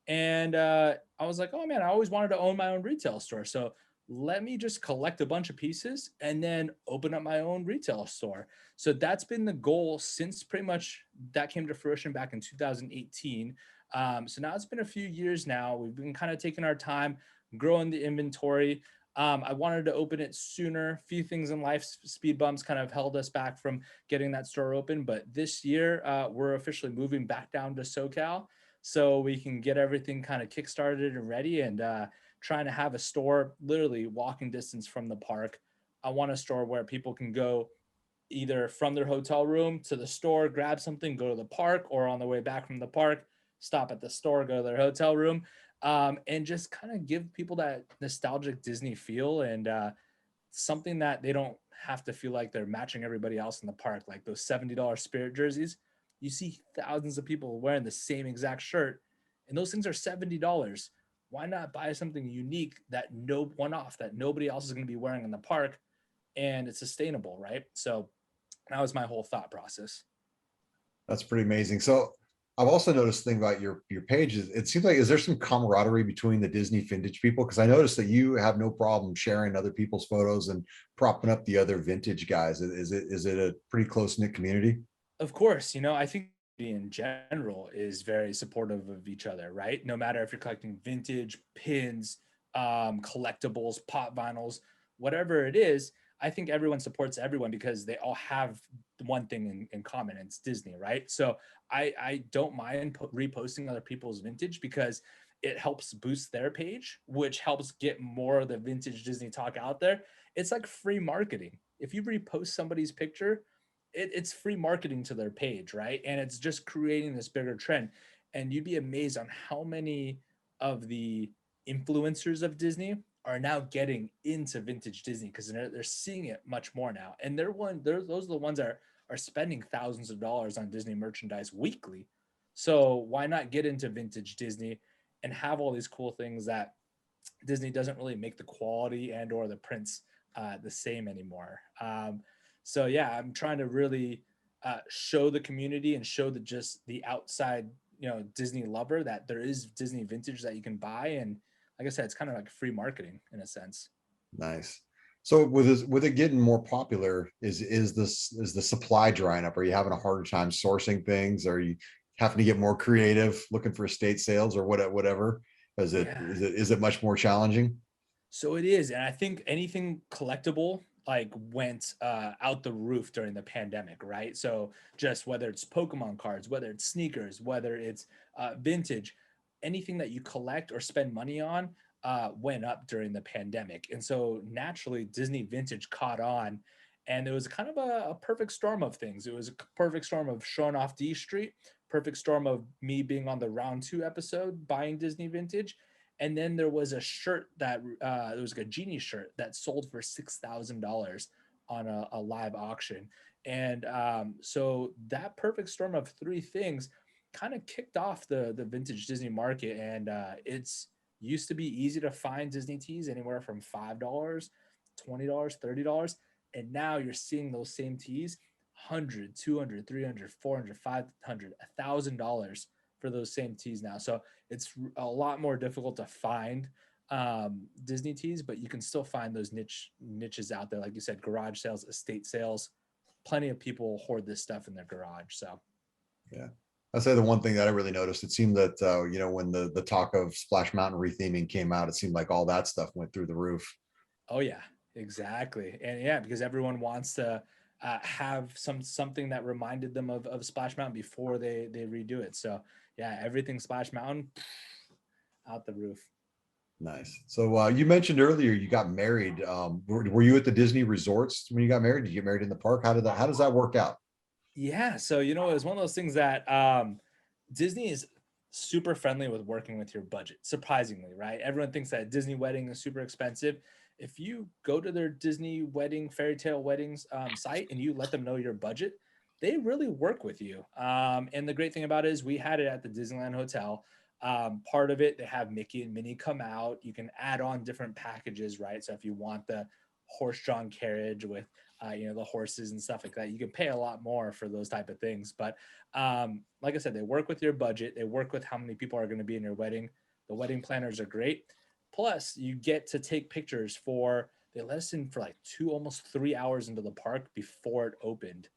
And I was like, oh man, I always wanted to own my own retail store. So let me just collect a bunch of pieces and then open up my own retail store. So that's been the goal since pretty much that came to fruition back in 2018. So now it's been a few years now. We've been kind of taking our time, growing the inventory. I wanted to open it sooner. A few things in life, speed bumps kind of held us back from getting that store open. But this year, we're officially moving back down to SoCal so we can get everything kind of kickstarted and ready, and trying to have a store literally walking distance from the park. I want a store where people can go either from their hotel room to the store, grab something, go to the park, or on the way back from the park, stop at the store, go to their hotel room, and just kind of give people that nostalgic Disney feel, and something that they don't have to feel like they're matching everybody else in the park. Like those $70 Spirit jerseys, you see thousands of people wearing the same exact shirt, and those things are $70. Why not buy something unique that no one off that nobody else is going to be wearing in the park, and it's sustainable, right? So that was my whole thought process. That's pretty amazing. So I've also noticed the thing about your page is it seems like, is there some camaraderie between the Disney vintage people? Because I noticed that you have no problem sharing other people's photos and propping up the other vintage guys. Is it a pretty close knit community? Of course, I think in general is very supportive of each other, right? No matter if you're collecting vintage, pins, collectibles, pop vinyls, whatever it is, I think everyone supports everyone because they all have one thing in common, and it's Disney, right? So I don't mind reposting other people's vintage because it helps boost their page, which helps get more of the vintage Disney talk out there. It's like free marketing. If you repost somebody's picture, it's free marketing to their page, right? And it's just creating this bigger trend. And you'd be amazed on how many of the influencers of Disney are now getting into vintage Disney because they're seeing it much more now. And those are the ones that are spending thousands of dollars on Disney merchandise weekly. So why not get into vintage Disney and have all these cool things that Disney doesn't really make the quality and or the prints the same anymore. So yeah, I'm trying to really show the community and show just the outside, Disney lover that there is Disney vintage that you can buy. And like I said, it's kind of like free marketing in a sense. Nice. So with it getting more popular, is the supply drying up? Are you having a harder time sourcing things? Are you having to get more creative, looking for estate sales or whatever? Is it much more challenging? So it is, and I think anything collectible like went out the roof during the pandemic, right? So just whether it's Pokemon cards, whether it's sneakers, whether it's vintage, anything that you collect or spend money on went up during the pandemic, and so naturally Disney vintage caught on, and it was kind of a perfect storm of things. It was a perfect storm of showing off D Street, perfect storm of me being on the Round Two episode buying Disney vintage. And then there was a shirt that there was like a genie shirt that sold for $6,000 on a live auction. And so that perfect storm of three things kind of kicked off the vintage Disney market. And it's used to be easy to find Disney tees anywhere from $5, $20, $30. And now you're seeing those same tees 100, 200, 300, 400, 500, $1,000 for those same tees now. So it's a lot more difficult to find Disney tees, but you can still find those niches out there. Like you said, garage sales, estate sales, plenty of people hoard this stuff in their garage. So yeah, I'll say the one thing that I really noticed, it seemed that, you know, when the talk of Splash Mountain retheming came out, it seemed like all that stuff went through the roof. oh yeah, exactly. And yeah, because everyone wants to have something that reminded them of Splash Mountain before they redo it. So yeah, everything Splash Mountain out the roof. Nice. So you mentioned earlier you got married. Were you at the Disney resorts when you got married? Did you get married in the park? How does that work out? Yeah, so you know, it was one of those things that Disney is super friendly with working with your budget, surprisingly, right? Everyone thinks that Disney wedding is super expensive. If you go to their Disney wedding, fairy tale weddings site, and you let them know your budget, they really work with you. And the great thing about it is we had it at the Disneyland Hotel. Part of it, they have Mickey and Minnie come out. You can add on different packages, right? So if you want the horse-drawn carriage with you know, the horses and stuff like that, you can pay a lot more for those type of things. But like I said, they work with your budget. They work with how many people are going to be in your wedding. The wedding planners are great. Plus, you get to take pictures they let us in for like almost 3 hours into the park before it opened.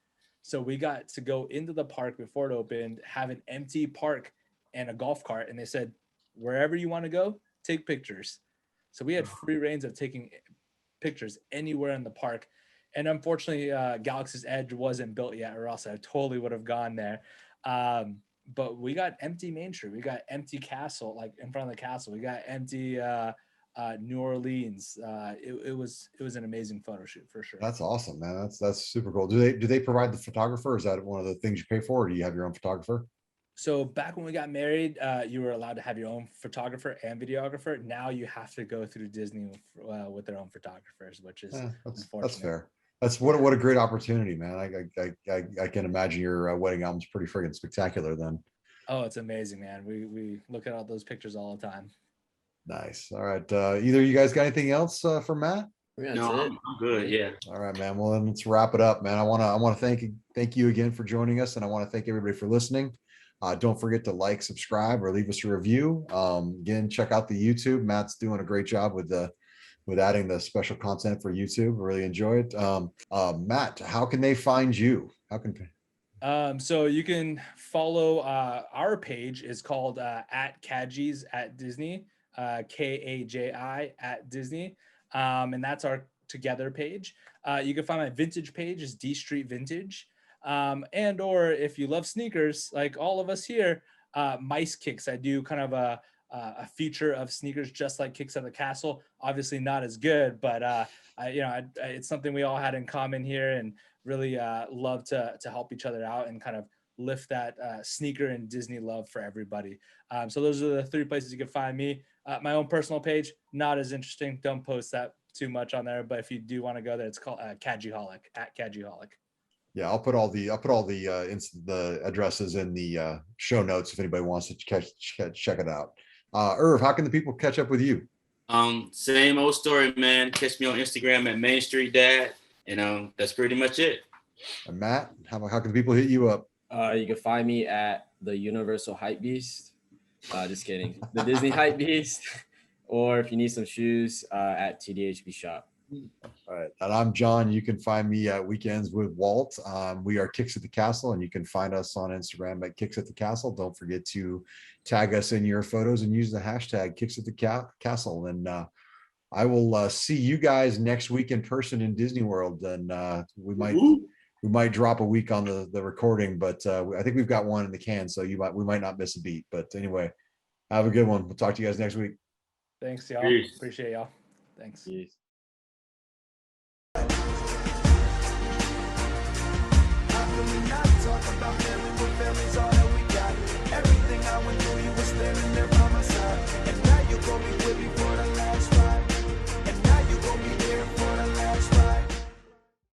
So we got to go into the park before it opened, have an empty park and a golf cart. And they said, wherever you want to go, take pictures. So we had free reigns of taking pictures anywhere in the park. And unfortunately, Galaxy's Edge wasn't built yet, or else I totally would have gone there. But we got empty Main Street. We got empty Castle, like in front of the castle. We got empty New Orleans. It was an amazing photo shoot for sure. That's awesome, man. That's super cool. Do they provide the photographer? Is that one of the things you pay for, or do you have your own photographer? So back when we got married, you were allowed to have your own photographer and videographer. Now you have to go through Disney with their own photographers, which is unfortunate. That's fair. That's what a great opportunity, man. I can imagine your wedding album's pretty friggin' spectacular then. Oh, it's amazing, man. We look at all those pictures all the time. Nice. All right. Either you guys got anything else for Matt? Yeah, no, I'm good. Yeah. All right, man. Well, then let's wrap it up, man. I want to thank you again for joining us, and I want to thank everybody for listening. Don't forget to like, subscribe, or leave us a review. Again, check out the YouTube. Matt's doing a great job with adding the special content for YouTube. Really enjoy it. Matt, how can they find you? So you can follow our page is called at Kaji's at Disney, KAJI at Disney. And that's our together page. You can find my vintage page is dstreetvintage. And or if you love sneakers, like all of us here, Mice Kicks. I do kind of a feature of sneakers just like Kicks at the Castle. Obviously not as good, but it's something we all had in common here, and really love to help each other out and kind of lift that sneaker and Disney love for everybody. So those are the 3 places you can find me. My own personal page, not as interesting. Don't post that too much on there, but if you do want to go there, it's called Kajiholic, at Kajiholic. Yeah, I'll put all the addresses in the show notes if anybody wants to check it out. Irv, how can the people catch up with you? Same old story, man. Catch me on Instagram at Main Street Dad, and that's pretty much it. And Matt, how can people hit you up? You can find me at the Universal Hype Beast. Just kidding. The Disney Hype Beast. Or if you need some shoes, at TDHB Shop. All right. And I'm John. You can find me at Weekends with Walt. We are Kicks at the Castle, and you can find us on Instagram at Kicks at the Castle. Don't forget to tag us in your photos and use the hashtag Kicks at the Castle. And I will see you guys next week in person in Disney World. And we might drop a week on the recording, but I think we've got one in the can, so we might not miss a beat. But anyway, have a good one. We'll talk to you guys next week. Thanks, y'all. Peace. Appreciate y'all. Thanks. Peace. How can we not talk about family when family's all